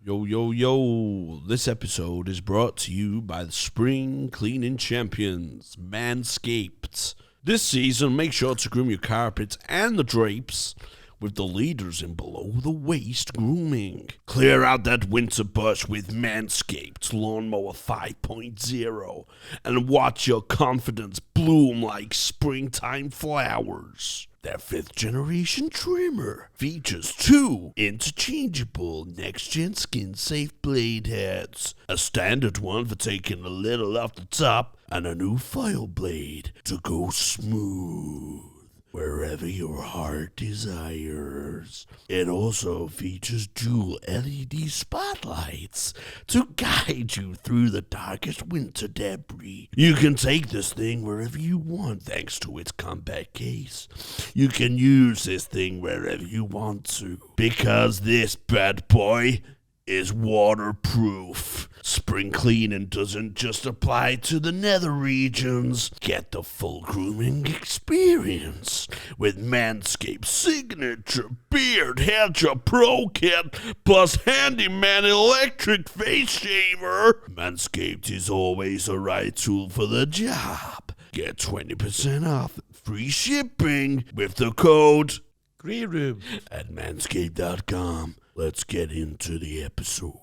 Yo, yo, yo. This episode is brought to you by the spring cleaning champions, Manscaped. This season, make sure to groom your carpets and the drapes with the leaders in below-the-waist grooming. Clear out that winter bush with Manscaped Lawnmower 5.0 and watch your confidence bloom like springtime flowers. Their 5th-generation trimmer features 2 interchangeable next-gen skin-safe blade heads, a standard one for taking a little off the top, and a new file blade to go smooth wherever your heart desires. It also features dual LED spotlights to guide you through the darkest winter debris. You can take this thing wherever you want thanks to its compact case. You can use this thing wherever you want to because this bad boy is waterproof. Spring cleaning doesn't just apply to the nether regions. Get the full grooming experience with Manscaped's signature beard haircut pro kit plus handyman electric face shaver. Manscaped is always the right tool for the job. Get 20% off free shipping with the code GREENROOM at manscaped.com. Let's get into the episode.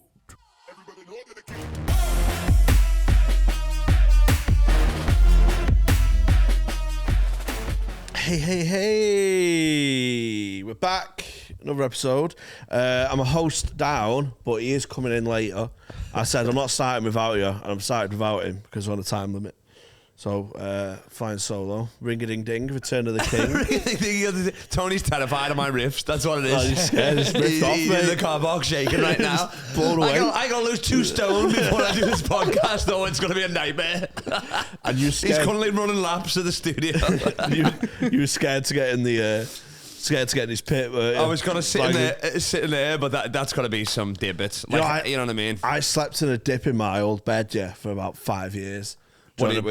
Hey, we're back. Another episode. I'm a host down, but he is coming in later. I said I'm not starting without you, and I'm starting without him because we're on a time limit. So, flying solo, ring-a-ding-ding, Return of the King. Tony's terrified of my riffs. That's what it is. Oh, he's scared. He's in the car box shaking right now. Blown away. I gotta lose 2 stone before I do this podcast, though. It's gonna be a nightmare. And you He's currently running laps of the studio. you were scared to get in the... Scared to get in his pit. I was gonna sit in there, but that's gonna be some dibbit. Like, you know what I mean? I slept in a dip in my old bed, for about 5 years. In a like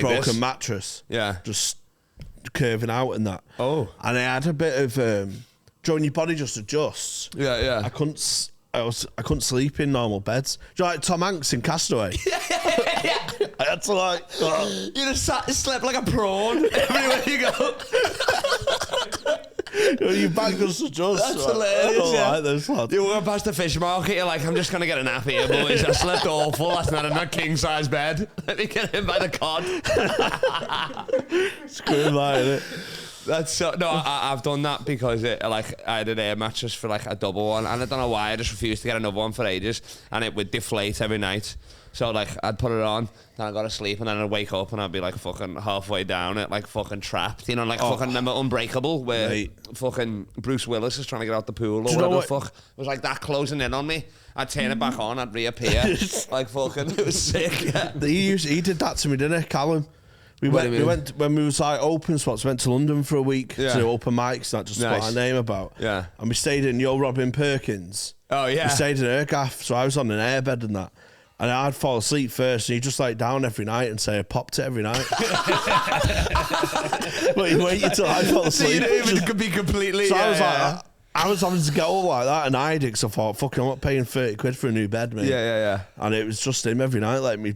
broken this? mattress. Yeah. Just curving out and that. Oh. And I had a bit of when your body just adjusts. Yeah. I couldn't sleep in normal beds. Do you know, like Tom Hanks in Castaway? Yeah. I had to You just slept like a prawn everywhere you go. Your back just adjusts. That's hilarious. I don't like this, lad. You walk past the fish market, you're like, I'm just going to get a nap here, boys. I slept awful last night in that king-size bed. Let me get him by the cod. Screw that, innit? That's so... No, I've done that because I had an air mattress for like a double one, and I don't know why, I just refused to get another one for ages, and it would deflate every night. So, like, I'd put it on, then I'd go to sleep, and then I'd wake up, and I'd be, like, fucking halfway down it, like, fucking trapped. You know, like, fucking remember Unbreakable, where fucking Bruce Willis is trying to get out the pool or whatever the fuck. It was, like, that closing in on me. I'd turn it back on, I'd reappear. Like, fucking, it was sick. Yeah. He did that to me, didn't he, Callum? We went when we was, like, open spots, went to London for a week to do open mics, not just put our name about. Yeah. And we stayed in Robin Perkins. Oh, yeah. We stayed in her gaff, so I was on an airbed and that. And I'd fall asleep first, and he'd just lie down every night and say I popped it every night. But he'd wait until I fell asleep. So you didn't even be completely... So I was like, I was having to get all like that, and antics. I thought, fucking, I'm not paying 30 quid for a new bed, mate. Yeah. And it was just him every night, let me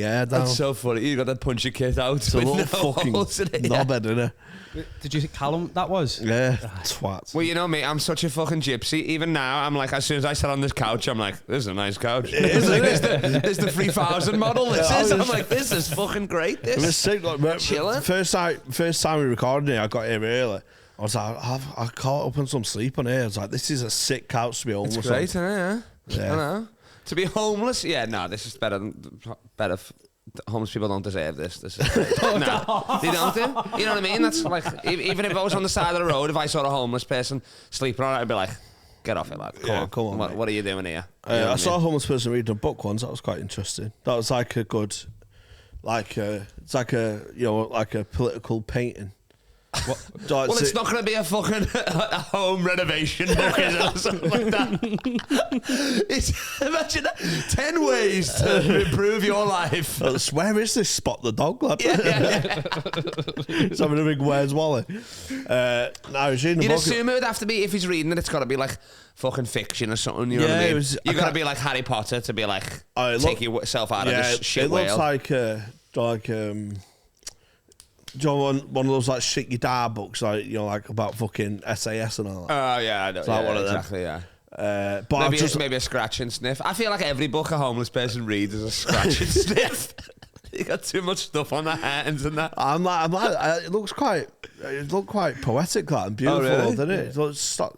air down. That's so funny. You got to punch your kit out. It's a little fucking knobhead, innit? Did you think Callum that was? Yeah, twat. Well, you know me, I'm such a fucking gypsy. Even now, I'm like, as soon as I sit on this couch, I'm like, this is a nice couch. It's the 3000 model. I'm like, this is fucking great. This. It was sick. Like, chilling. First time we recorded it, I got here early. I was like, I caught up on some sleep on here. I was like, this is a sick couch to be homeless. It's great, yeah. I know. To be homeless, this is better. Homeless people don't deserve this. This is great. No, they don't do. You know what I mean? That's like, even if I was on the side of the road, if I saw a homeless person sleeping on it, I'd be like, get off it, lad. Come on. What are you doing here? I saw a homeless person reading a book once. That was quite interesting. That was like a good, it's like a political painting. Well, it's not going to be a fucking a home renovation book, is it, or something like that? Imagine that. 10 ways to improve your life. Where is this Spot the Dog, lad? Yeah. He's having a big Where's Wally. No, he's reading a You'd book. assume it would have to be, if he's reading it, it's got to be like fucking fiction or something, you know what I mean? You've got to be like Harry Potter to be like, take yourself out of this shit whale. It looks like do you know one of those like shit your dad books, like, you know, like about fucking SAS and all that? Oh, yeah, I know. It's like one of them. Exactly, yeah. But maybe a scratch and sniff. I feel like every book a homeless person reads is a scratch and sniff. You got too much stuff on their hands and that. I'm like, it looked quite poetic, that, and beautiful, doesn't it? So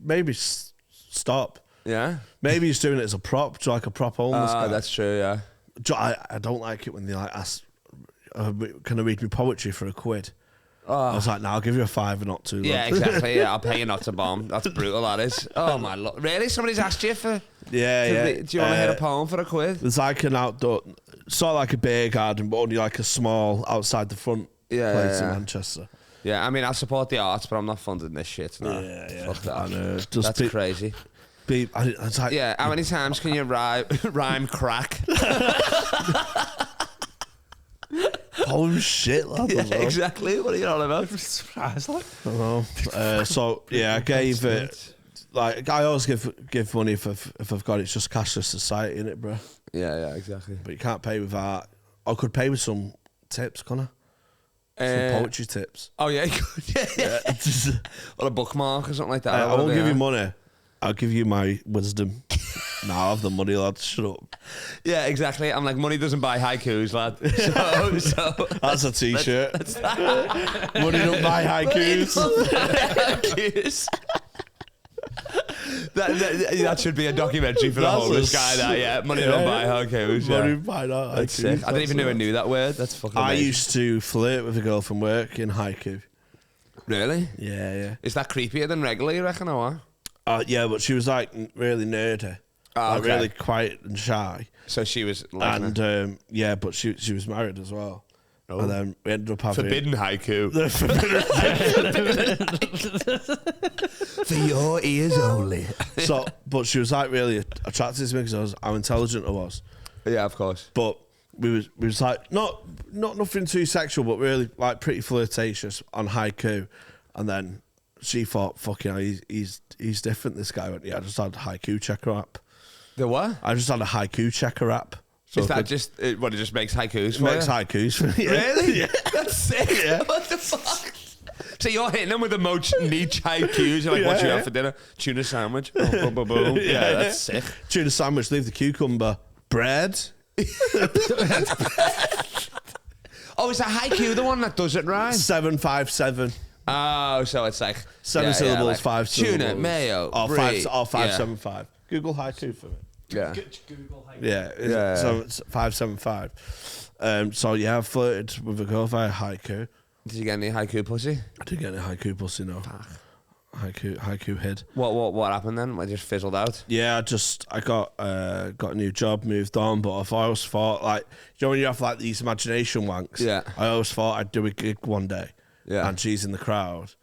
maybe stop. Yeah. Maybe he's doing it as a prop, like a prop homeless guy. That's true, yeah. I don't like it when they like ask, can I read me poetry for £1? I was like, no, I'll give you a £5 not to. Yeah, exactly. Yeah, I'll pay you not to bomb. That's brutal, that is. Oh, my Lord. Really? Somebody's asked you for... Yeah. Do you want to hit a poem for £1? There's like an outdoor... Sort of like a beer garden, but only like a small outside the front place in Manchester. Yeah, I mean, I support the arts, but I'm not funding this shit. No. Yeah. Fuck that. I know. That's crazy. It's like, yeah, how many times can you rhyme crack? Oh shit, lad. Yeah, exactly. What are you on about? So yeah, I gave it. Like, I always give money if I've got it. It's just cashless society, innit, bro? Yeah, exactly. But you can't pay with art. I could pay with some tips, can't I? Some poetry tips. Oh yeah, you could. Yeah. Or a bookmark or something like that. I won't give you money. I'll give you my wisdom. Nah, I have the money, lad. Shut up. Yeah, exactly. I'm like, money doesn't buy haikus, lad. So that's a t-shirt. Money don't buy haikus. Haikus. That should be a documentary for the homeless guy. That money don't buy haikus. Money don't buy haikus. That's sick. I didn't even know I knew that word. That's fucking amazing. I used to flirt with a girl from work in haiku. Really? Yeah. Is that creepier than regular, you reckon, or what? Yeah, but she was like really nerdy. Like really quiet and shy. So she was and but she was married as well. Oh. And then we ended up having forbidden haiku. For your ears only. So, but she was like really attracted to me because how intelligent I was. Yeah, of course. But we was like not nothing too sexual, but really like pretty flirtatious on haiku. And then she thought, fucking hell, he's different. This guy went, yeah, I just had a haiku checker app. The what? I just had a haiku checker app. So is that just what it just makes haikus for? Makes haikus for you. Really? Yeah. That's sick. Yeah. What the fuck? So you're hitting them with the most niche haikus. You're like, what do you have for dinner? Tuna sandwich. Oh, boom, boom, boom. Yeah, that's sick. Tuna sandwich. Leave the cucumber. Bread. Oh, is that haiku the one that doesn't rhyme? 757. Oh, so it's like 7 syllables, like 5 syllables. Tuna, mayo, or brie. 575. Google haiku for me. Yeah. Google haiku. Yeah. So it's 575. So yeah, I flirted with a girl via haiku. Did you get any haiku pussy? I didn't get any haiku pussy, no. Haiku hid. What happened then? I just fizzled out. Yeah, I got a new job, moved on, but I always thought, like, you know when you have like these imagination wanks? Yeah. I always thought I'd do a gig one day. Yeah. And she's in the crowd.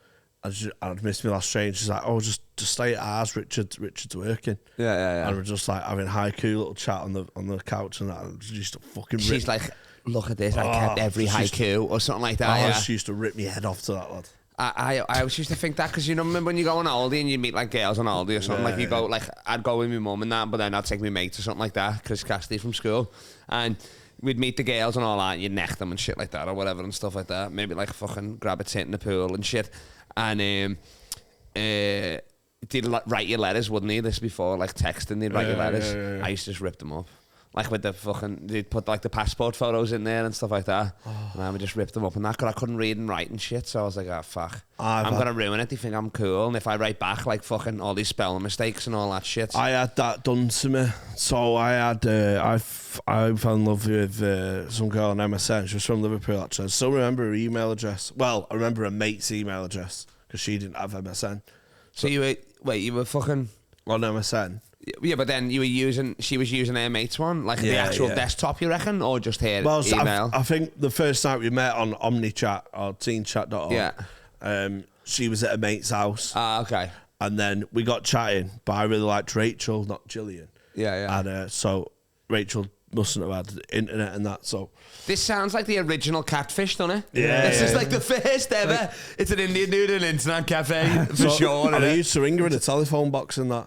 I'd missed my last train. She's like, oh, just stay at ours, Richard's working. Yeah. And we're just like having haiku little chat on the couch and that. And she used to fucking rip. She's like, look at this, I kept every haiku or something like that. She used to rip me head off to that, lad. I always used to think that because, you know, remember when you go on Aldi and you meet like girls on Aldi or something, like you go, like I'd go with my mum and that, but then I'd take my mate or something like that, Chris Cassidy from school, and we'd meet the girls and all that, and you'd neck them and shit like that or whatever and stuff like that, maybe like fucking grab a tit in the pool and shit, and they'd like, write your letters, wouldn't they? This before, like texting, they'd write your letters. Yeah. I used to just rip them up. Like with the fucking, they'd put like the passport photos in there and stuff like that. And I would just rip them up and that, because I couldn't read and write and shit. So I was like, oh fuck, I'm going to ruin it. They think I'm cool. And if I write back like fucking all these spelling mistakes and all that shit. I had that done to me. So I had, I fell in love with some girl on MSN. She was from Liverpool actually. I still remember her email address. Well, I remember her mate's email address because she didn't have MSN. So you were fucking on MSN? Yeah, but then she was using her mate's one, like the actual desktop, you reckon, or just her email? I think the first night we met on OmniChat or teenchat.org, She was at a mate's house. Okay. And then we got chatting, but I really liked Rachel, not Gillian. Yeah. And so Rachel mustn't have had the internet and that, so... This sounds like the original Catfish, doesn't it? Yeah. This is like the first ever. It's an Indian dude in an internet cafe, for sure. And I used to ring her in a telephone box and that.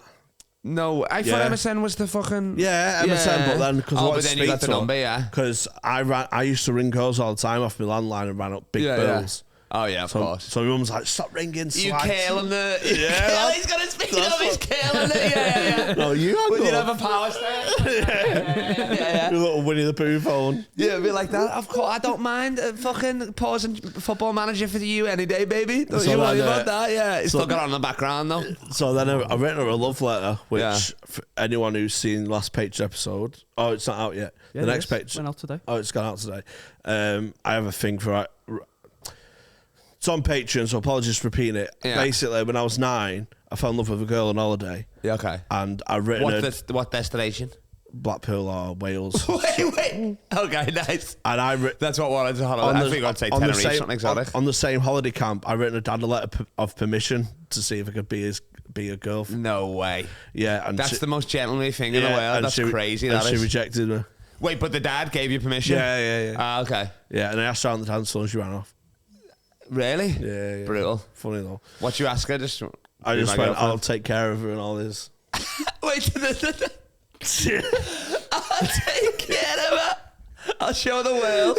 No, I thought MSN was the fucking... Yeah, MSN, but then... but then you got the number, yeah. Because I used to ring girls all the time off my landline and ran up big bills. Oh, yeah, of course. So my mum's like, stop ringing, You curling the... Yeah. He's got to speak up, he's curling it. Yeah. No, you hang Would you up. have a power stand? Yeah. Your little Winnie the Pooh phone. Yeah, be like that. Of course, I don't mind fucking pausing Football Manager for you any day, baby. Don't you worry about that, yeah. It's still got on in the background, though. So then I've written her a love letter, which for anyone who's seen the last Patreon episode... Oh, it's not out yet. Yeah, the next page... went out today. Oh, it's gone out today. I have a thing for... It's on Patreon, so apologies for repeating it. Yeah. Basically, when I was 9, I fell in love with a girl on holiday. Yeah, okay. And I written What destination? Blackpool or Wales. Wait. Okay, nice. And That's what wanted to holiday. I think I'd say Tenerife, something exotic. On the same holiday camp, I written a dad a letter of permission to see if I could be a girl. No way. Yeah, and That's the most gentlemanly thing in the world. That's crazy. And That she is. rejected me. Wait, but the dad gave you permission? Yeah. Okay. Yeah, and I asked her on the dance floor and she ran off. Really? Yeah. Brutal. Funny though. What you ask her? I just went, I'll take care of her and all this. Wait. I'll take care of her. I'll show the world.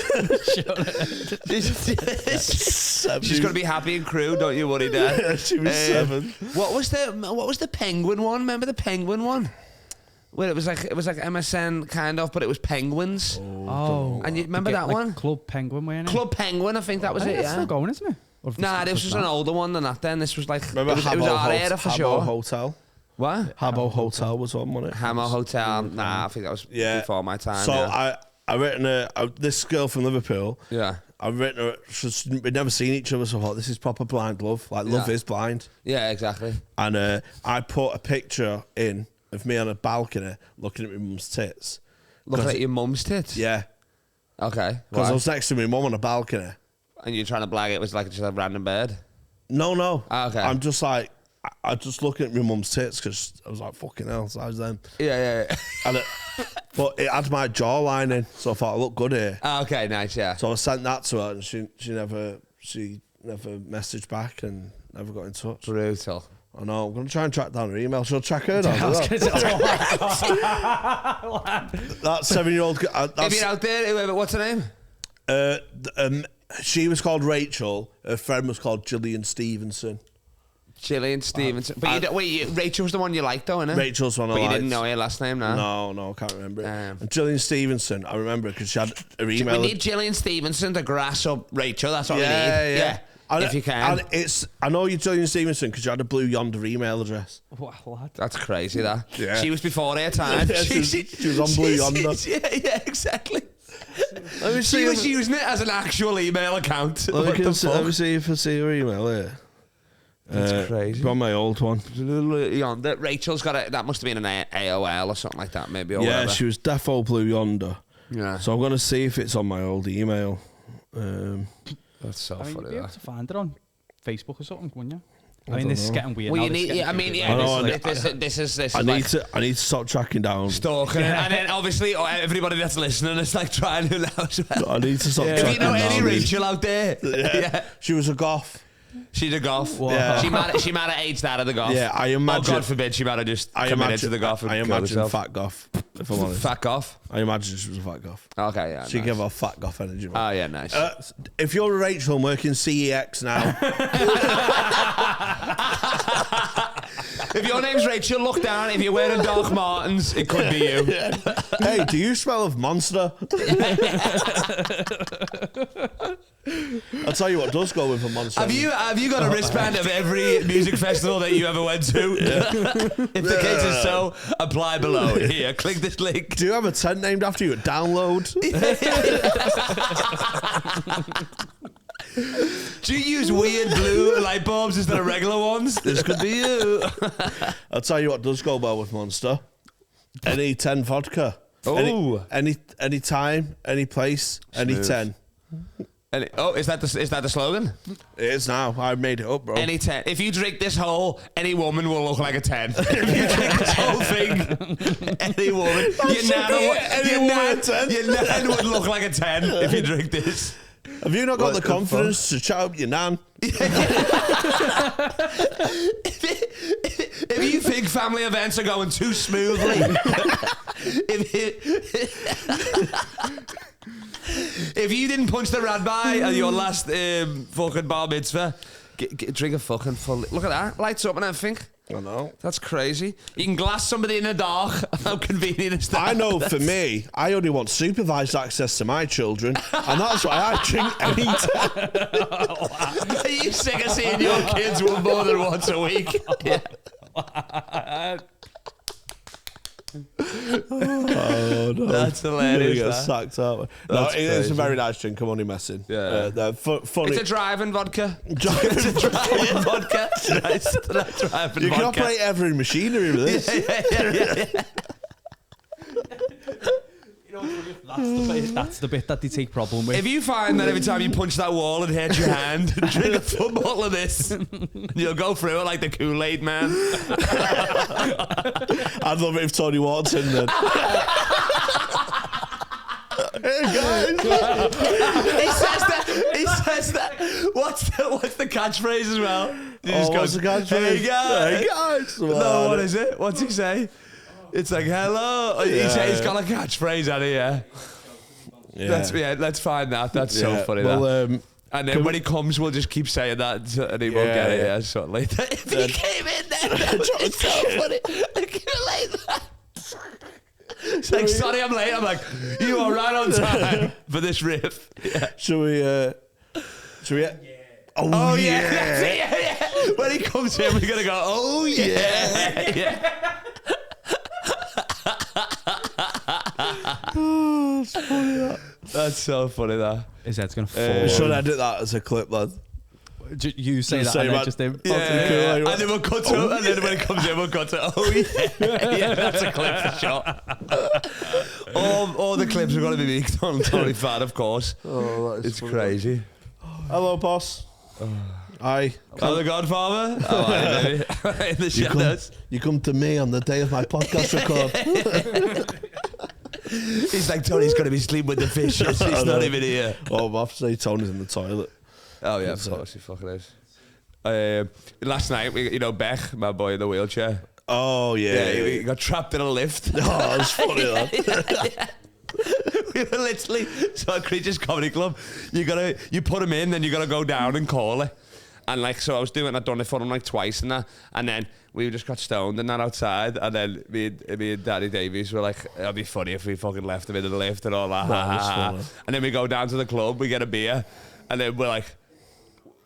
She's going to be happy and crew, don't you worry, Dad. She was 7. What was the penguin one? Remember the penguin one? Well, it was like MSN kind of, but it was penguins. Oh. And you remember that one? Club Penguin, weren't it? Club Penguin, I think that was it. It's Yeah. still going, isn't it? Nah, this was an older one than that. Then this was like Remember it was our era for Habbo sure. Hotel? What? Habbo Hotel was on, wasn't it? Hammer Hotel. Nah, I think that was before my time. So yeah. I written this girl from Liverpool. Yeah. I've written her. We'd never seen each other, so I thought this is proper blind love. Like love is blind. Yeah, exactly. And I put a picture in of me on a balcony looking at my mum's tits. Looking at your mum's tits? Yeah. Okay. Because I was next to my mum on a balcony. And you're trying to blag it was like just a random bird? No. Okay. I'm just like, I just looking at my mum's tits because I was like, fucking hell, so I was then. Yeah. And but it had my jawline in, so I thought I looked good here. Okay, nice, yeah. So I sent that to her and she never messaged back and never got in touch. Brutal. I know, I'm going to try and track down her email. She'll track her down. That 7-year-old... If you're out there, what's her name? She was called Rachel. Her friend was called Gillian Stevenson. Gillian Stevenson. But Rachel was the one you liked, though, innit? Rachel's one I liked. liked. But you didn't know her last name, no? No, I can't remember it. And Gillian Stevenson, I remember because she had her email. We need Gillian Stevenson to grass up Rachel. That's what we need. Yeah. If you can. And I know you're Gillian Stevenson because you had a Blue Yonder email address. What, lad? That's crazy, that. Yeah. She was before her time. She was on Blue Yonder. Yeah, exactly. She was using it as an actual email account. Let me see if I see her email here. That's crazy. On my old one. Yonder. Rachel's got it. That must have been an AOL or something like that, maybe. Or whatever. She was defo Blue Yonder. Yeah. So I'm going to see if it's on my old email. That's so funny. You'd be able to find it on Facebook or something, wouldn't you? I this is getting weird. Well, now, you need. Yeah, I mean, this is. I need to stop tracking down. Stalking, and then obviously everybody that's listening is like trying to now. I need to stop tracking down. If you know any Rachel out there, yeah. She was a goth. She's a goth. Yeah. She might have aged out of the goth. Yeah, I imagine. Oh, God forbid she might have just committed to the goth. I imagine fat goth. If I'm honest. Fat goth. I imagine she was a fat goth. Okay, yeah. She gave off fat goth energy. Oh yeah, nice. If you're a Rachel and working CEX now. If your name's Rachel, look down. If you're wearing Doc Martens, it could be you. Hey, do you smell of Monster? I'll tell you what does go with a Monster. Have you got a wristband of every music festival that you ever went to? If the case is so, apply below. Here, click this link. Do you have a tent named after you at Download? Do you use weird blue light bulbs instead of regular ones? This could be you. I'll tell you what does go well with Monster. Any 10 vodka. Oh. Any time, any place, any 10. Is that the slogan? It is now. I made it up, bro. Any 10. If you drink this whole, any woman will look like a 10. If you drink this whole thing, any woman, your nan would look like a 10 if you drink this. Have you not got the confidence to chat up your nan? If you think family events are going too smoothly, if you didn't punch the rabbi at your last fucking bar mitzvah, drink a fucking full... Look at that. Lights up and everything. I know. That's crazy. You can glass somebody in the dark. How convenient is that? I know for me, I only want supervised access to my children, and that's why I drink any time. Are you sick of seeing your kids more than once a week? Yeah. Oh, no. That's hilarious. Get That. sacked out. No, it's a very nice drink. I'm only messing. Yeah. They're funny. It's a driving vodka. It's a driving vodka. Nice. Driving You can vodka. operate every machinery with this. Yeah. That's the bit that they take problem with. If you find that every time you punch that wall it hurts your hand, drink a full bottle of this. And you'll go through it like the Kool-Aid man. I'd love it if Tony Watts in there. Hey guys. He says that. What's the catchphrase as well? He just What's the catchphrase? Hey guys. Hey guys. No, what is it? What's he say? It's like hello. He's got a catchphrase out of here. Yeah. Let's find that. That's so funny. Well, and then when he comes, we'll just keep saying that, and he won't get it. Yeah, something like that. If he came in there, it's so funny. I can't like that. It's like, sorry, I'm late. I'm like, you are right on time for this riff. Yeah. Should we? Oh yeah. That's it, yeah. When he comes in, we're gonna go. Oh yeah. Yeah. Oh, it's funny that. That's so funny. That. His head's gonna fall. We should edit that as a clip, lad. You say that, and then just him. Yeah. And then we'll cut to it, and then when it comes in, we'll cut to oh yeah. Yeah, that's a clip for sure. All the clips are going to be leaked on Tony Fat, of course. Oh, that is it's crazy. Hello, boss. Hi. Oh, the Godfather? Oh, hi, baby. In the shadows. You come to me on the day of my podcast record. He's like, Tony's going to be sleeping with the fishes. He's not even here. Oh, I have to say Tony's in the toilet. Oh, yeah, of course he fucking is. Last night, Beck, my boy in the wheelchair. Oh, yeah. He got trapped in a lift. Oh, that's funny, that. We were literally, so at Creatures Comedy Club, you put him in, then you got to go down and call it. And I'd done it for him like twice and that. And then we just got stoned and that outside. And then me and Daddy Davies were like, it'd be funny if we fucking left him in the lift and all that. And then we go down to the club, we get a beer. And then we're like,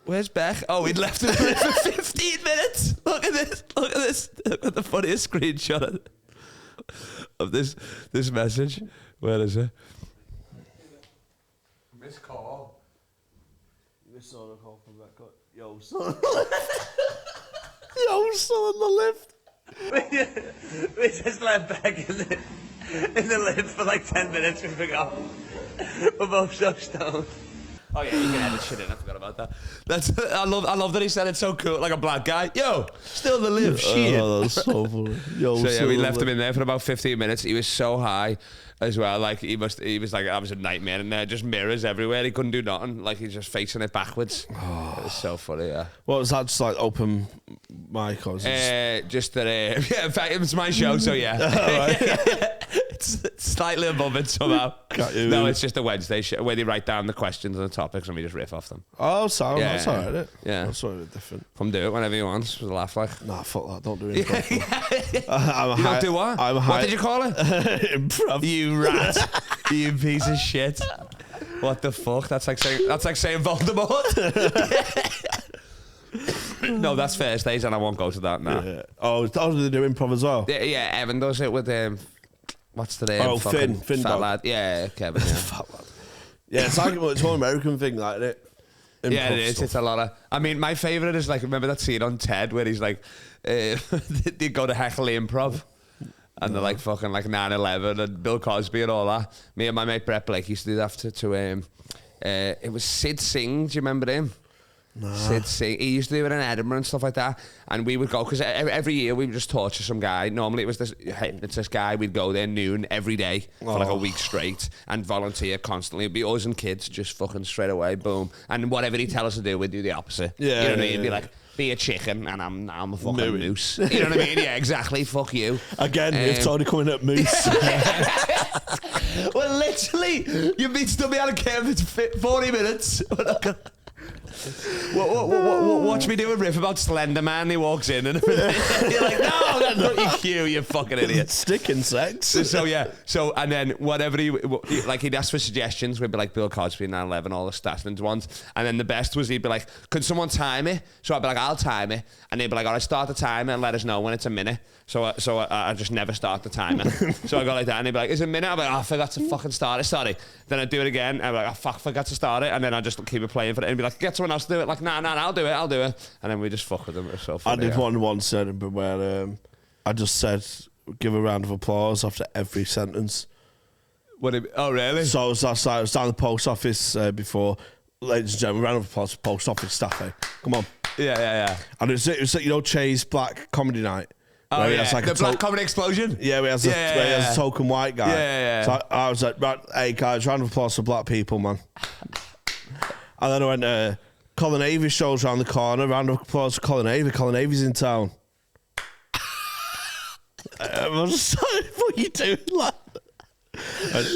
where's Beck? Oh, we'd left him in the lift for 15 minutes. Look at this. Look at the funniest screenshot of this message. Where is it? Miss call. Miss call from Bangkok. Yo, son. Yo, son in the lift. We just left Beck in the lift for like 10 minutes. We forgot. We're both so stoned. Oh yeah, you can edit shit in. I forgot about that. I love that he said it so cool, like a black guy. Yo, still in the lift. Shit. Oh, that's so funny. Yo, so yeah, we left him in there for about 15 minutes. He was so high as well. Like he was like, that was a nightmare in there. Just mirrors everywhere. He couldn't do nothing. Like he's just facing it backwards. Oh. It was so funny. Yeah. What was that? Just like open mic or just that. Yeah. In fact, it was my show. So yeah. It's slightly above it somehow. No, it's just a Wednesday show where they write down the questions and the topics and we just riff off them. Oh, so that's alright. Yeah, that's sort of different. Come do it whenever you want. With a laugh like. Nah, fuck that. Don't do it. You don't do what? What did you call it? Improv. You rat. You piece of shit. What the fuck? That's like saying Voldemort. No, that's Thursdays and I won't go to that now. Yeah. Oh, they do improv as well? Yeah, Evan does it with what's the name? Oh, Finn fat lad. Yeah, Kevin. Yeah. Fat lad. Yeah, it's like it's one American thing, like it. Yeah, it is. Stuff. It's a lot of. I mean, my favourite is like, remember that scene on Ted where he's like, they go to heckle the improv. And they're like fucking like 9/11 and Bill Cosby and all that. Me and my mate Brett Blake used to do that to It was Sid Singh. Do you remember him? Nah. Sid Singh. He used to do it in Edinburgh and stuff like that. And we would go, because every year we would just torture some guy. Normally it's this guy, we'd go there noon every day for like a week straight and volunteer constantly. It'd be us and kids just fucking straight away, boom. And whatever he tell us to do, we'd do the opposite. Yeah, you know what I mean? yeah, It'd be like, be a chicken, and I'm a fucking moose. You know what I mean? Yeah, exactly. Fuck you. Again, if Tony coming at moose. Well, literally, you've been stood behind a camera for 40 minutes. Watch me do a riff about Slender Man. He walks in and you're like, no, that's not your cue, you fucking idiot. Stick insects. So yeah, and then whatever he'd ask for suggestions. We'd be like Bill Cosby, 9/11, all the Statland ones. And then the best was he'd be like, could someone time it? So I'd be like, I'll time it. And they'd be like, all right, start the timer and let us know when it's a minute. So I just never start the timer. So I go like that, and he'd be like, "Is it a minute?" I'm like, "Oh, I forgot to fucking start it. Sorry." Then I'd do it again. I'm like, "Oh fuck, forgot to start it." And then I just keep it playing for it, and be like, "Get someone else to do it." Like, "Nah, I'll do it." And then we just fuck with them. It was so funny. I did one once, Edinburgh, where I just said, "Give a round of applause" after every sentence. Oh really? So I was down the post office before. Ladies and gentlemen, round of applause for post office staff. Come on. Yeah. And it was Che's Black Comedy Night. Oh yeah, like the Black Comedy Explosion. Yeah, where he has a token white guy. Yeah. So I was like, right, hey guys, round of applause for black people, man. And then I went, Colin Avy's show's around the corner. Round of applause for Colin Avy. Colin Avy's in town. I was just like, what are you doing, lad?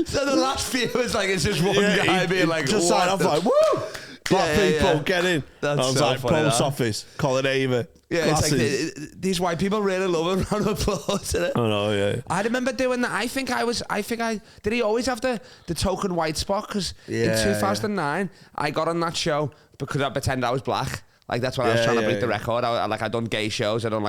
So the last few was like, it's just one guy being like, just sign off like, woo! Black people, get in. That's I was so like, funny, post office, Colin Avy. Yeah, it's like these white people really love a round of applause. Isn't it? I know, yeah. I remember doing that. I think did he always have the token white spot? Because in 2009, I got on that show because I pretended I was black. Like that's when I was trying to break the record. I'd done gay shows. I'm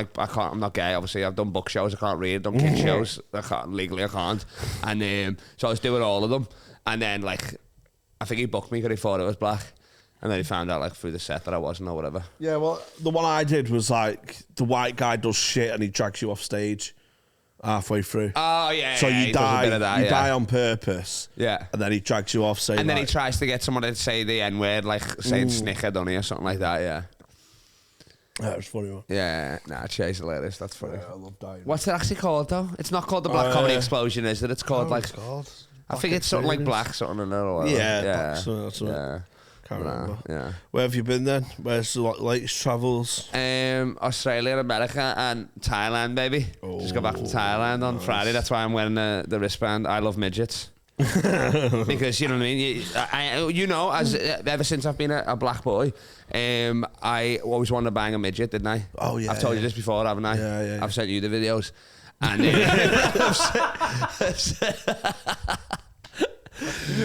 not gay, obviously. I've done book shows. I can't read. I've done kid shows. I can't. And so I was doing all of them. And then I think he booked me because he thought I was black. And then he found out through the set that I wasn't or whatever. Yeah, well, the one I did was the white guy does shit and he drags you off stage halfway through. Oh yeah. So you die. You die on purpose. Yeah. And then he drags you off stage. And then he tries to get someone to say the N-word, saying snicker, don't he, or something like that. Yeah. That was funny, man. Yeah. Che's hilarious. That's funny. Yeah, I love dying. What's it actually called though? It's not called the Black Comedy Explosion, is it? It's called it's called? I think it's something like Black something or other. Yeah. That's yeah. Can't remember. Yeah. Where have you been then? Where's the latest travels? Australia, America, and Thailand, baby. Just got back from Thailand on Friday. That's why I'm wearing the wristband. I love midgets. Because you know what I mean. Ever since I've been a black boy, I always wanted to bang a midget, didn't I? Oh yeah. I've told you this before, haven't I? Yeah. I've sent you the videos, and.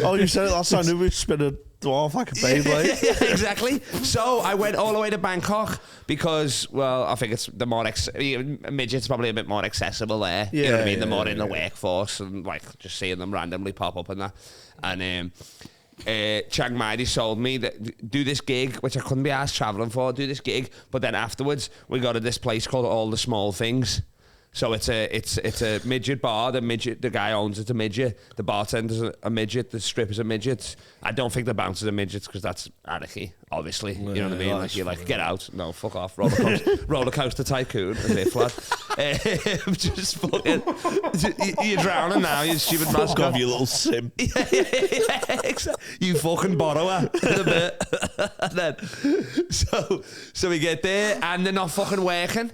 Oh, you said it last time. We spin a dwarf like a Beyblade. Yeah, exactly. So I went all the way to Bangkok because, well, I think it's the more midget's probably a bit more accessible there. You know what I mean? They're more in the workforce and just seeing them randomly pop up and that. And Chiang Mai sold me that do this gig, which I couldn't be asked traveling for. Do this gig, but then afterwards we go to this place called All the Small Things. So it's a midget bar. The guy owns it's a midget. The bartender's a midget. The stripper's a midget. I don't think the bouncers are midgets because that's anarchy, obviously. You know what I mean? Get out. No, fuck off. Roller coaster tycoon. As if, lad. Just fucking. You're drowning now. You stupid mascot. Fuck off, you little simp. Yeah, exactly. You fucking borrower. In a bit. And then, so we get there and they're not fucking working.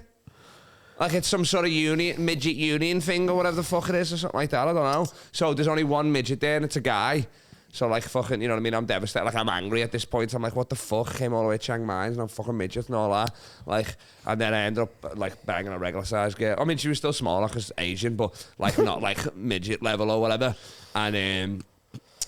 Like it's some sort of midget union thing or whatever the fuck it is or something like that. I don't know. So there's only one midget there and it's a guy. So fucking, you know what I mean? I'm devastated. I'm angry at this point. I'm like, what the fuck? Came all the way to Chiang Mai and I'm fucking midget and all that. And then I ended up banging a regular size girl. I mean, she was still smaller because Asian, but not midget level or whatever. And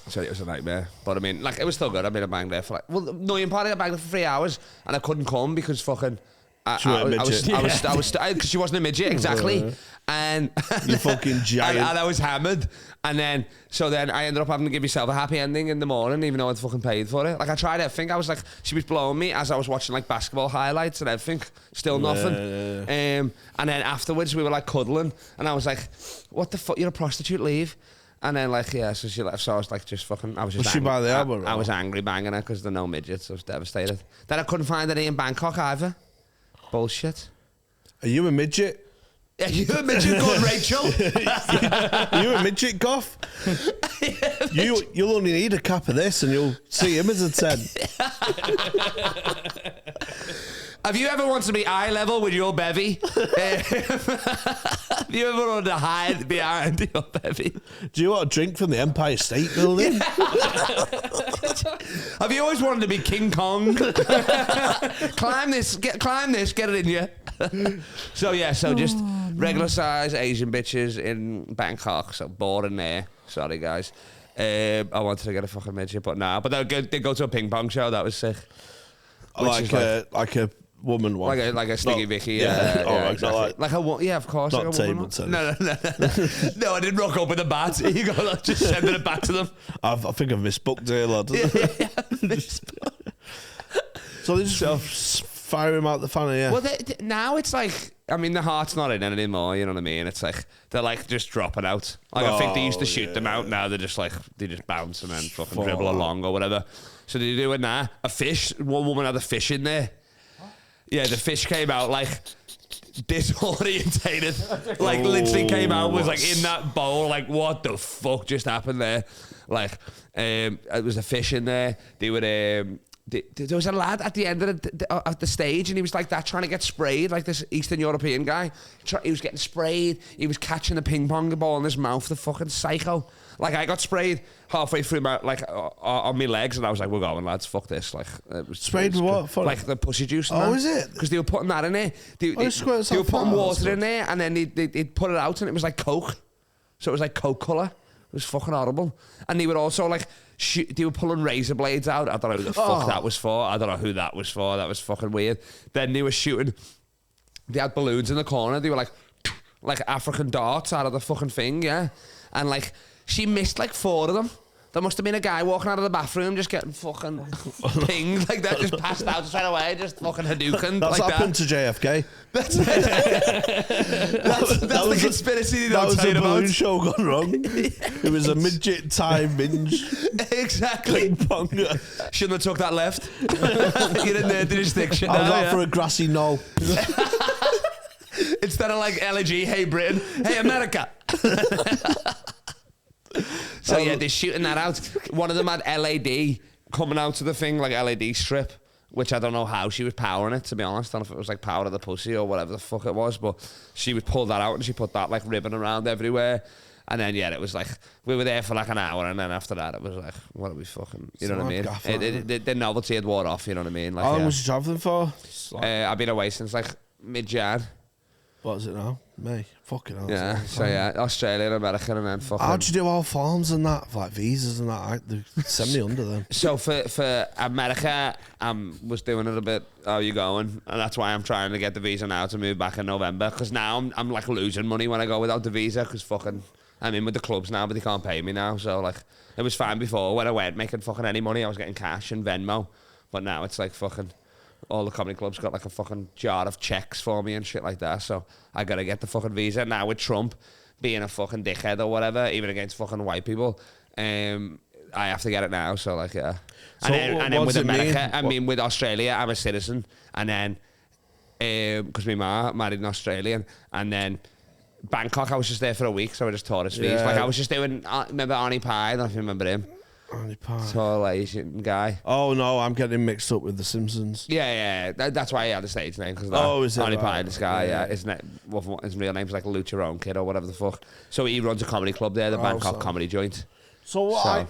so it was a nightmare. But I mean, it was still good. I mean, I banged there for the annoying part, I banged her for 3 hours and I couldn't come because fucking. I was because she wasn't a midget exactly, and you fucking giant, and I was hammered, and then I ended up having to give myself a happy ending in the morning, even though I'd fucking paid for it. I tried everything. I was she was blowing me as I was watching basketball highlights and everything. Still nothing. And then afterwards we were cuddling, and I was like, "What the fuck? You're a prostitute. Leave." And then, like, yeah, so she left. So I was like, just fucking. I was just. Was she by the elbow? I was angry banging her because there are no midgets. I was devastated. Then I couldn't find any in Bangkok either. Bullshit. Are you a midget? Are you a midget called Rachel? Are you a midget, Goff? You'll only need a cap of this and you'll see him as a 10. Have you ever wanted to be eye level with your bevy? Have you ever wanted to hide behind your bevy? Do you want a drink from the Empire State Building? Have you always wanted to be King Kong? Climb this, get it in you. So just regular size Asian bitches in Bangkok. So boring there. Sorry guys. I wanted to get a fucking midget, but nah. But they go to a ping pong show. That was sick. Like a woman one. Like a Stiggy Vicky. Yeah. Exactly. Like a yeah, of course. Not like a table woman. tennis. No, I didn't rock up with a bat. You go like, just sending it back to them. I think I've misbooked here, lad. So they just fire him out the funnel, yeah. Well, now it's like, I mean, the heart's not in it anymore. You know what I mean? It's like they're like just dropping out. Like I think they used to shoot them out. Now they're just like they just bounce and then fucking dribble along or whatever. So they do it now. A fish. One woman had a fish in there. Yeah, the fish came out like disorientated. Like literally came out, was like in that bowl. Like what the fuck just happened there? Like it was a fish in there. They were there was a lad at the end of the stage, and he was like that trying to get sprayed, like this Eastern European guy. He was getting sprayed. He was catching a ping pong ball in his mouth. The fucking psycho. Like I got sprayed halfway through my on my legs, and I was like, "We're going, lads. Fuck this!" Like it was sprayed with what? Like the pussy juice. Oh, is it? Because they were putting that in there. They were putting water in there, and then they'd put it out, and it was like Coke. So it was like Coke colour. It was fucking horrible. And they were also like, they were pulling razor blades out. I don't know who the fuck that was for. I don't know who that was for. That was fucking weird. Then they were shooting. They had balloons in the corner. They were like African darts out of the fucking thing, yeah. And like, she missed like 4 of them. There must have been a guy walking out of the bathroom just getting fucking pinged like that, just passed out straight away, just fucking Hadouken. That's like happened to JFK. That's the conspiracy they don't tell you about. That was a balloon show gone wrong. It was a midget time binge. Exactly. Ping pong. Shouldn't have took that left. You didn't do this thing. I was out for a grassy knoll. Instead of like LG, hey Britain, hey America. So yeah, they're shooting that out. One of them had LAD coming out of the thing, like LAD strip, which I don't know how she was powering it, to be honest. I don't know if it was like power of the pussy or whatever the fuck it was, but she would pull that out and she put that like ribbon around everywhere. And then yeah, it was like we were there for like an hour, and then after that it was like, what are we fucking? You know what I mean? The novelty had worn off. You know what I mean? Like, how long was you travelling for? I've been away since like mid-Jan. What is it now? May. Fucking hell. Yeah, so yeah, Australia and America, and then fucking... How'd you do all forms and that? Like visas and that? They send me under them. So for America, I was doing it a bit, how you going? And that's why I'm trying to get the visa now to move back in November. Because now I'm like losing money when I go without the visa. Because fucking, I'm in with the clubs now, but they can't pay me now. So like, it was fine before when I went making fucking any money. I was getting cash and Venmo. But now it's like fucking... all the comedy clubs got like a fucking jar of checks for me and shit like that, so I gotta get the fucking visa. Now with Trump being a fucking dickhead or whatever, even against fucking white people, I have to get it now, so like, yeah. So and then with America, I mean with Australia, I'm a citizen, and then, because my ma married an Australian, and then Bangkok, I was just there for a week, so I just tourist fees. Like I was just doing, remember Arnie Pie, I don't know if you remember him. Tall Asian guy. Oh no, I'm getting mixed up with The Simpsons. Yeah. That's why he had the stage name. Cause is it? Arnie Pie, this guy, yeah. His real name's like Lucharon Kid or whatever the fuck. So he runs a comedy club there, the Bangkok Comedy Joint. So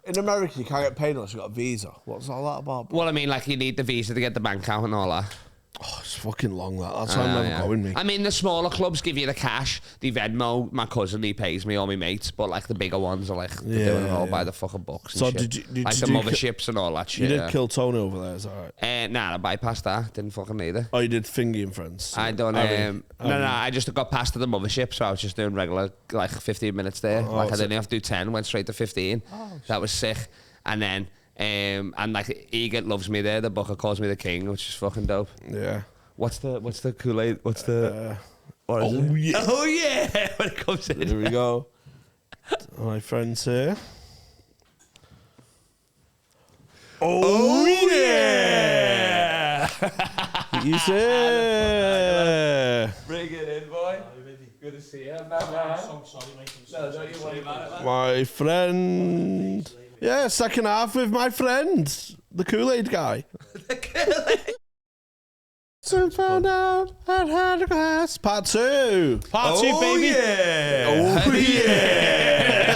in America, you can't get paid unless you got a visa. What's all that about? Well, I mean, like you need the visa to get the bank out and all that. Oh, it's fucking long, that. That's why I'm never going, mate. I mean, the smaller clubs give you the cash. The Venmo, my cousin, he pays me, all my mates. But, like, the bigger ones are, like, they're doing it all by the fucking books and so shit. Did like, the motherships and all that shit. You did kill Tony over there, is that right? Nah, I bypassed that. Didn't fucking need it. Oh, you did Fingy and Friends? I done, I just got past to the mothership, so I was just doing regular, like, 15 minutes there. I didn't have to do 10, went straight to 15. That was sick. And then, and, like, Egan loves me there. The booker calls me the king, which is fucking dope. Yeah. What's the Kool-Aid? What is it? Yeah. Oh yeah! When it comes in. Here we go. My friends here. Oh yeah! You say. Bring it in, boy. Good to see you, man. I'm so sorry, mate. No, don't you worry about it, man. My friend. Yeah, second half with my friend, the Kool-Aid guy. The Kool-Aid. Soon found out I had a glass. Part 2. Part 2, baby. Yeah. Oh yeah!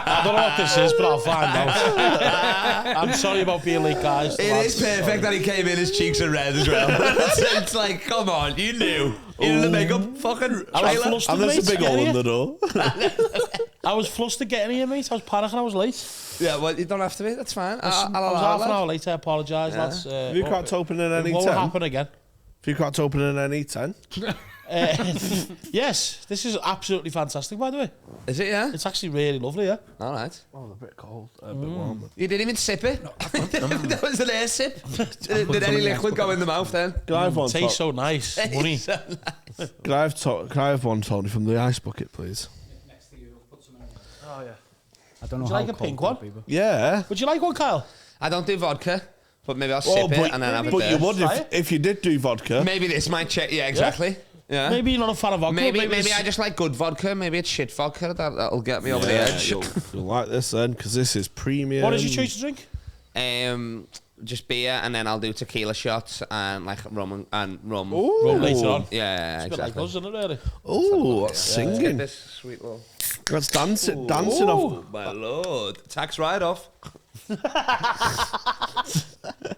I don't know what this is, but I'll find out. I'm sorry about being late, guys. It is perfect that he came in, his cheeks are red as well. It's like, come on, you knew. You knew the makeup fucking trailer. And there's a big hole in the door. I was flustered getting here, mate. I was panicking, I was late. Yeah, well, you don't have to be, that's fine. I was half an hour late, I apologise, lads. Have you can't open an any 10? It won't happen again. If you can't open an any 10? Yes, this is absolutely fantastic, by the way. Is it, yeah? It's actually really lovely, yeah. All right. Oh, a bit cold. A bit warmer. You didn't even sip it? That was an air sip? Did any liquid go in the mouth then? Can I have one? Tastes so nice. Money. Can I have one, Tony, from the ice bucket, please? Next to you, put some in. Oh, yeah. I don't know Would you how like a cold pink it'll one? be, but- Yeah. Would you like one, Kyle? I don't do vodka, but maybe I'll sip it and then have a But you burst. would if you did do vodka. Maybe this might check. Yeah, exactly. Yeah. Maybe you're not a fan of vodka. Maybe it's- I just like good vodka. Maybe it's shit vodka. That'll get me over the edge. You'll like this then, because this is premium. What did you choose to drink? Just beer, and then I'll do tequila shots and like rum and rum. Ooh. Rum later on. Yeah, It's a bit like exactly. us, isn't it, really? Oh, that's Get singing. this sweet little. That's dancing off. Oh my lord! Tax write-off.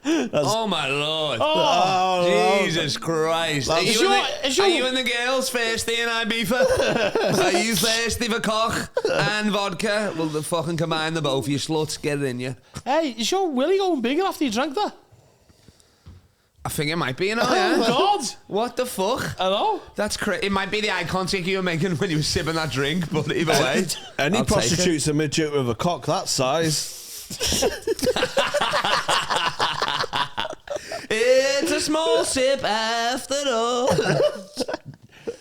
Oh my lord! Oh, Jesus Christ! Are Is you, your- and is the, are your- you and the girls thirsty and I beefer? Are you thirsty for cock and vodka? Well, the fucking combine the both. You sluts, get it in you. Hey, is your willy going bigger after you drank that? I think it might be, you know. Oh, Yeah. God. What the fuck? Hello? That's crazy. It might be the eye contact you were making when you were sipping that drink, but either way, Any I'll take it. prostitute's a midget with a cock that size. It's a small sip after all.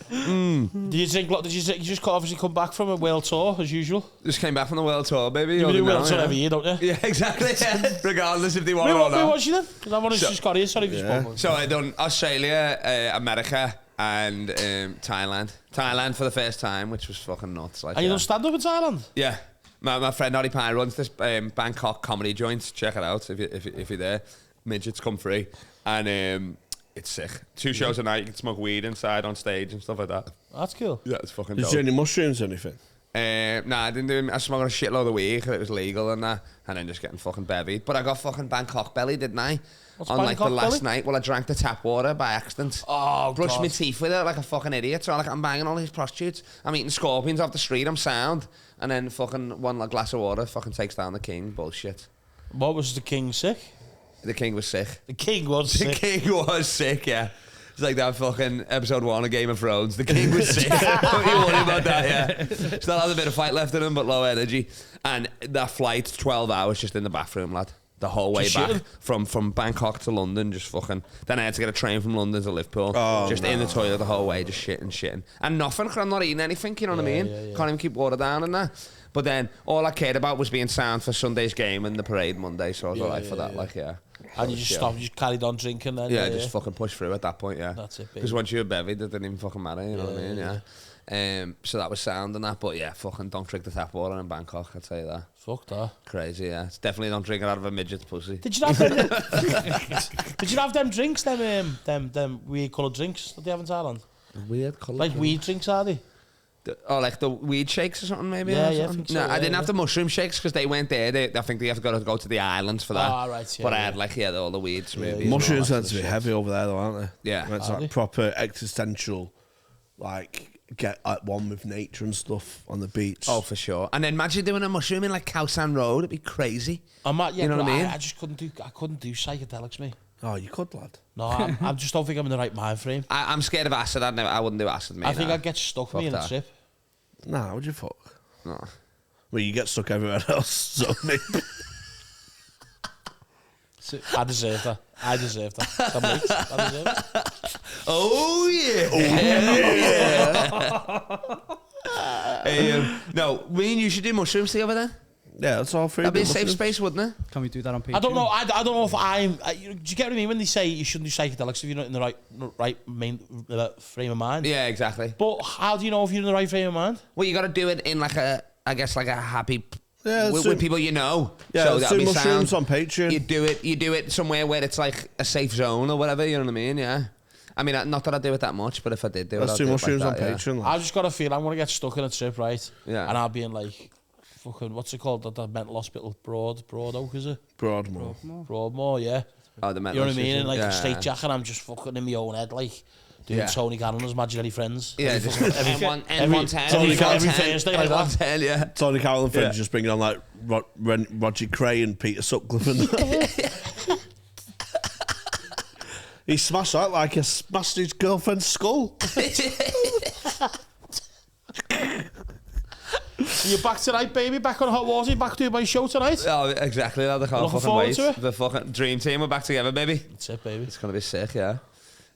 Do you think? Did you just obviously come back from a world tour as usual? Just came back from the world tour, baby. You do Already world know, tour yeah. every year, don't you? Yeah, exactly. Yeah. Regardless if they want it or Where not. was you then? Because I wanted to just got here. Sorry, if you spoke. So I done Australia, America, and Thailand. Thailand for the first time, which was fucking nuts. Like, And you done stand up in Thailand? yeah. My friend Noddy Pie runs this Bangkok comedy joint. Check it out if you're there. Midgets come free, and it's sick. 2 shows a night. You can smoke weed inside on stage and stuff like that. That's cool. Yeah, it's fucking Did dope. you do any mushrooms or anything? Nah, I didn't do. I smoked a shitload of weed because it was legal and that, and then just getting fucking bevied. But I got fucking Bangkok belly, didn't I? What's on like the Bangkok last belly? night. Well, I drank the tap water by accident. Oh, Brushed God. my teeth with it like a fucking idiot. So like I'm banging all these prostitutes. I'm eating scorpions off the street. I'm sound, and then fucking one like glass of water fucking takes down the king. Bullshit. What was the king sick? The king was sick. The king was The sick. king was sick. Yeah. It's like that fucking episode 1 of Game of Thrones. The king was sick. Don't you worry about that, yeah. Still has a bit of fight left in him, but low energy. And that flight, 12 hours just in the bathroom, lad. The whole way Just back shitting? from Bangkok to London, just fucking. Then I had to get a train from London to Liverpool. Just in the toilet the whole way, just shitting. And nothing, because I'm not eating anything, you know what I mean? Can't even keep water down and that. But then all I cared about was being sound for Sunday's game and the parade Monday, so I was alright for that, like, yeah. And you just stopped, you just carried on drinking then? Yeah, just fucking push through at that point, yeah. That's it, baby. Because once you were bevied, it didn't even fucking matter, you know what I mean, yeah. So that was sound and that, but yeah, fucking don't drink the tap water in Bangkok, I'd tell you that. Fuck that. Crazy, yeah. It's definitely don't drink it out of a midget's pussy. Did you have them? Did you have them drinks? Them weird coloured drinks that they have in Thailand? Weird colour. Like weed drinks, are they? Like the weed shakes or something, maybe? Yeah, or yeah, I something? think so, No, I yeah, didn't have yeah. the mushroom shakes because they weren't there. I think they have to go to the islands for that. Ah, right, yeah, but I yeah. had like, all the weeds, maybe. Mushrooms tend to be heavy over there, though, aren't they? Yeah. It's Are like they? proper existential, like, get at one with nature and stuff on the beach. Oh, for sure. And then imagine doing a mushroom in like Khao Road. It'd be crazy. I'm at, yeah, You know what I mean? I just couldn't do psychedelics, mate. Oh, you could, lad. No, I just don't think I'm in the right mind frame. I'm scared of acid. I wouldn't do acid, mate. I think nah. I'd get stuck Fuck me in a that. trip. Nah, would you fuck? No. Well, you get stuck everywhere else, so maybe. I deserve that. I deserve that. I deserve it. Oh, yeah. No, me and you should do mushrooms together then. Yeah, that's all free. That'd be a safe space, wouldn't it? Can we do that on Patreon? I don't know. I don't know if I'm. Do you get what I mean when they say you shouldn't do psychedelics if you're not in the right frame of mind? Yeah, exactly. But how do you know if you're in the right frame of mind? Well, you got to do it in like a happy. Yeah, with people you know. Yeah, so let's that'd do be mushrooms sound. on Patreon. You do it somewhere where it's like a safe zone or whatever. You know what I mean? Yeah. I mean, not that I do it that much, but if I did do let's it, do mushrooms like on that, Patreon. I've just got a feel I'm going to get stuck in a trip, right? Yeah. And I'll be in like, fucking, what's it called? That mental hospital, Broad Oak, is it? Broadmoor, yeah. Oh, the mental You know what I mean? In like yeah. a straight jacket, I'm just fucking in my own head, like doing Tony Gallagher's Imaginary Friends. Yeah, just every every Thursday like that. Yeah. Tony Carroll and Fringe just bringing on like Roger Cray and Peter Sutcliffe. And he smashed out like he smashed his girlfriend's skull. So you're back tonight, baby. Back on Hot Water. Back to my show tonight. Oh, exactly. I can't Looking fucking forward wait. to it. The fucking dream team are back together, baby. That's it, baby. It's gonna be sick, yeah.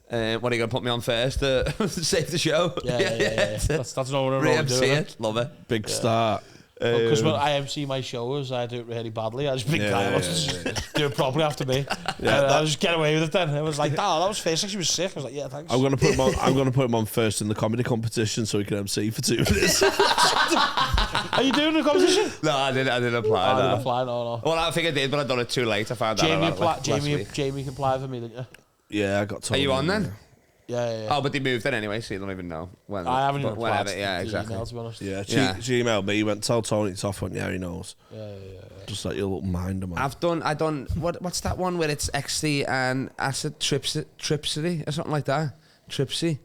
What are you gonna put me on first to save the show? Yeah. That's not what I'm Re-MC doing. it. Love it. Big start. Because when I MC my shows, I do it really badly. I just think I do it properly after me. I just get away with it then. It was like, that was first. She was sick. I was like, yeah, thanks. I'm gonna put him on first in the comedy competition so he can MC for 2 minutes. Are you doing the competition? No, I didn't apply. I didn't apply, no. Well, I think I did, but I done it too late. I found out. Jamie can apply for me, didn't you? Yeah, I got told. Are you on then? Yeah. Oh, but they moved it anyway, so you don't even know when. I haven't even applied. Yeah, exactly. Email, to be honest. Yeah, she emailed me. He went, tell Tony it's off on. Yeah, he knows. Yeah. Just like your little minder, man. I done. What's that one where it's ecstasy and acid tripsody or something like that? Tripsy.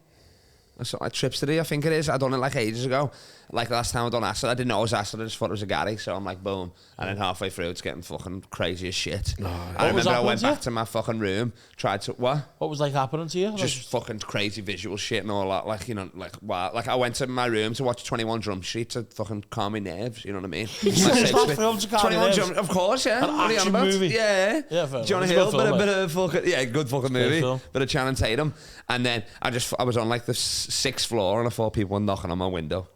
Or something like tripsody, I think it is. I done it like ages ago. Like last time I done acid, I didn't know it was acid. I just thought it was a Gary. So I'm like, boom. And then halfway through, it's getting fucking crazy as shit. I remember I went back to my fucking room, tried to what was like happening to you? Just fucking crazy visual shit and all that. Like, you know, like wow. Like I went to my room to watch 21 Jump Street to fucking calm my nerves. You know what I mean? 21 Jump, of course, yeah. An action movie. Yeah. Jonah Hill, bit of fucking good fucking movie. Bit of Channing Tatum. And then I was on like the 6th floor and I thought people were knocking on my window.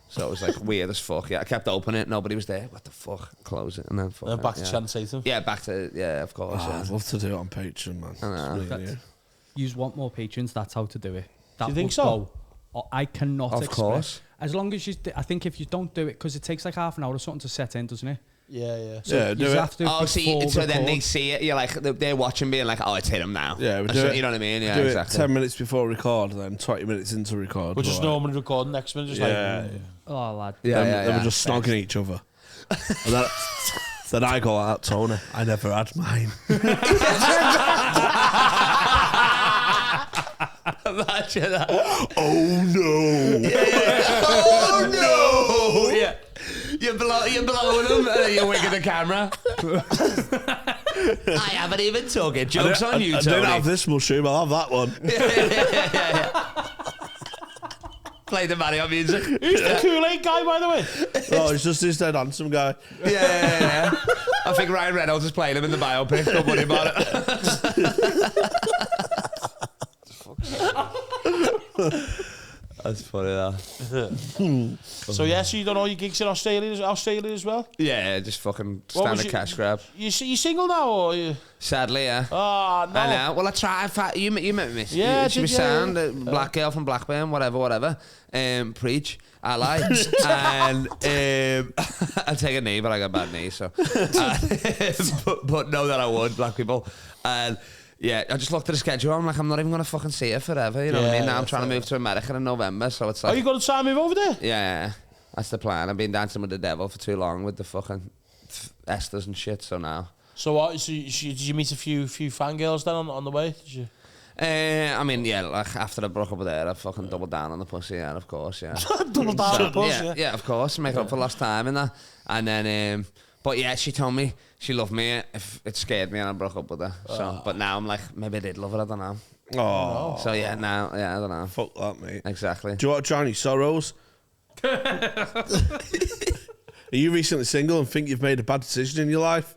So it was like weird as fuck. Yeah, I kept opening it. Nobody was there. What the fuck? Close it and then fuck. Back to Channing Tatum. Yeah, back to of course. I'd love to do it on Patreon, man. I know. You want more patrons? That's how to do it. That do you think so? I cannot. Of course. As long as I think if you don't do it, because it takes like half an hour or something to set in, doesn't it? Yeah. So do you it. have to. So then they see it. You're like they're watching, being like, oh, it's hit them now. Yeah, we do it. You know what I mean? Yeah, do exactly. it 10 minutes before record, then 20 minutes into record. We're just normally recording next minute, just like. Oh, lad. They were just snogging each other. And then I go out, Tony. I never had mine. Imagine that. Oh no! Oh no! Yeah. You're blowing them and then you wink at the camera. I haven't even took it. Joke's on you, Tony. I didn't have this mushroom, I'll have that one. Yeah. Play the Mario music. Who's the Kool-Aid guy, by the way? Oh, it's just this dead handsome guy. Yeah. I think Ryan Reynolds is playing him in the biopic. Don't worry about it. That's funny, that. So you done all your gigs in Australia as well? Yeah, just fucking standard cash grab. You single now, or you? Sadly, yeah. Oh, no. I know. Well, I tried. You met me. Yeah, she was sound. Black girl from Blackburn, whatever. Preach. I lie. And I take a knee, but I got a bad knee, so. But know that I would, black people. And yeah, I just looked at the schedule. I'm like, I'm not even going to fucking see it forever. You know what I mean? Now I'm trying to move to America in November, so it's like. Are you going to try and move over there? Yeah, that's the plan. I've been dancing with the devil for too long with the fucking Esters and shit, so now. So what? So did you meet a few fangirls then on the way? Did you? I mean, yeah, like after I broke up with her, I fucking doubled down on the pussy, yeah, of course, yeah. Doubled down on the pussy, yeah, of course, make up for lost time and that. And then, but yeah, she told me she loved me if it scared me and I broke up with her. So, but now I'm like, maybe I did love her, I don't know. Oh. So yeah, now, yeah, I don't know. Fuck that, mate. Exactly. Do you want to try any sorrows? Are you recently single and think you've made a bad decision in your life?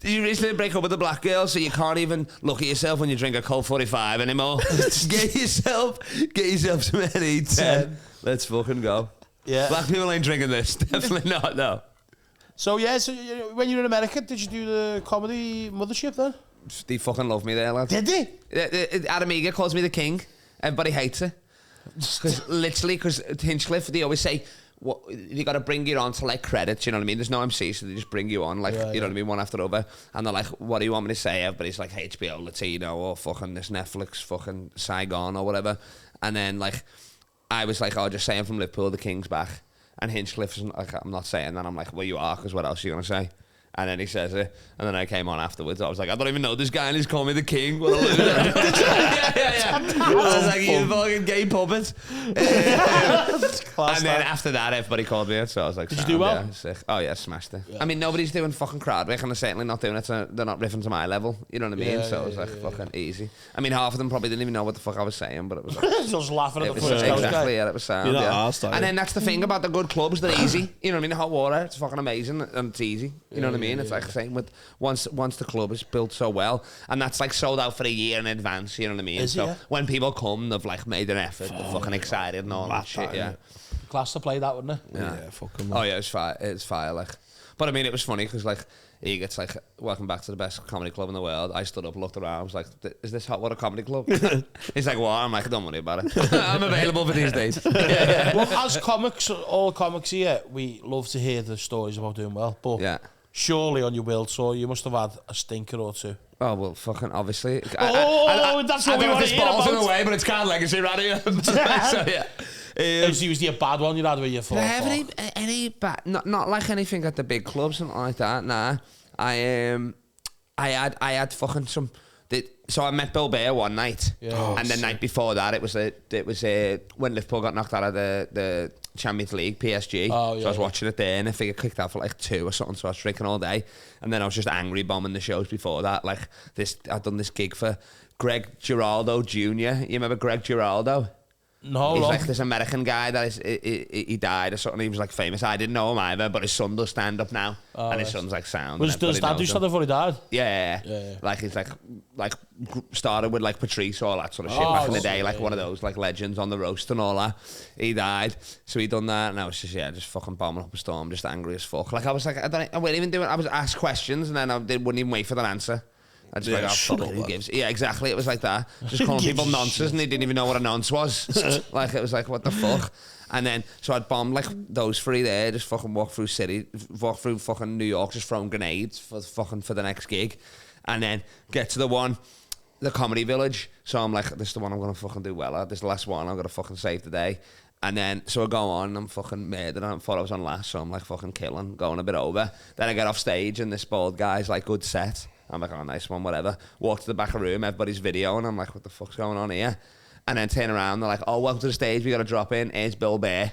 Did you recently break up with a black girl so you can't even look at yourself when you drink a Colt 45 anymore? Get yourself some NE10. Let's fucking go. Yeah. Black people ain't drinking this. Definitely not, no. So when you were in America, did you do the comedy Mothership then? They fucking love me there, lad. Did they? Adam Eager calls me the king. Everybody hates it. Because Hinchcliffe, they always say, you got to bring you on to like credits, you know what I mean? There's no MC, so they just bring you on, like, you know what I mean, one after the other. And they're like, what do you want me to say? Everybody's like HBO Latino or fucking this Netflix fucking Saigon or whatever. And then like, I was like, just saying from Liverpool, the king's back. And Hinchcliffe's like, I'm not saying that. I'm like, well, you are, because what else are you going to say? And then he says it, and then I came on afterwards. I was like, I don't even know this guy, and he's calling me the king. What a loser. yeah. I was like, you fucking gay puppet. And then after that, everybody called me it, so I was like, did you do well? Yeah, sick. Oh yeah, smashed it. Yeah. I mean, nobody's doing fucking crowd work, and they're certainly not doing it. They're not riffing to my level. You know what I mean? So it was like fucking easy. I mean, half of them probably didn't even know what the fuck I was saying, but it was like, just laughing at the first exactly. Yeah, it was sound. You're not yeah. arsed, And then that's the thing about the good clubs, they're easy. You know what I mean? The hot water, it's fucking amazing, and it's easy. You know what I mean? It's like the same with once the club is built so well, and that's like sold out for a year in advance. You know what I mean? So when people come, they've like made an effort, they're fucking excited and all that shit. Yeah, class to play that, wouldn't it? Yeah, fucking. Oh yeah, it's fire. It's fire. Like, but I mean, it was funny because like he gets like, welcome back to the best comedy club in the world. I stood up, looked around, I was like, is this Hot Water Comedy Club? He's like, what? I'm like, don't worry about it. I'm available for these days. Well, as comics, all comics here, we love to hear the stories about doing well, but surely on your world tour, you must have had a stinker or two. Oh, well, fucking obviously. That's what we want to hear about. In a way, but it's kind of legacy right here. So, yeah. Was there a bad one you had where you thought? Any bad, not like anything at the big clubs, something like that. Nah, I had fucking some. So I met Bill Burr one night, and the night before that, it was when Liverpool got knocked out of the Champions League, PSG. So I was watching it there, and I think it kicked out for like 2 or something. So I was drinking all day, and then I was just angry bombing the shows before that. Like I'd done this gig for Greg Giraldo Jr. You remember Greg Giraldo? No, he's like this American guy that he died or something. He was like famous. I didn't know him either, but his son does stand up now, and his son's like sound. Does that do stand up before he died? Yeah. Like he's like started with like Patrice, all that sort of shit back in the day, like one of those like legends on the roast and all that. He died, so he done that, and I was just fucking bombing up a storm, just angry as fuck. Like I was like, I wasn't even doing. I was asked questions, and then I wouldn't even wait for their answer. I just like, oh, fuck it, who gives? Yeah, exactly. It was like that. Just calling people nonsense, and they didn't even know what a nonce was. Like, it was like, what the fuck? And then, so I'd bomb like those 3 there, just fucking walk through fucking New York, just throwing grenades for the next gig. And then get to the Comedy Village. So I'm like, this is the one I'm going to fucking do well at. This is the last one. I'm going to fucking save the day. And then, so I go on, and I'm fucking mad, and I thought I was on last, so I'm like fucking killing, going a bit over. Then I get off stage, and this bald guy's like, good set. I'm like, oh, nice one, whatever. Walk to the back of the room, everybody's video, and I'm like, what the fuck's going on here? And then turn around, they're like, oh, welcome to the stage, we got to drop in, here's Bill Burr.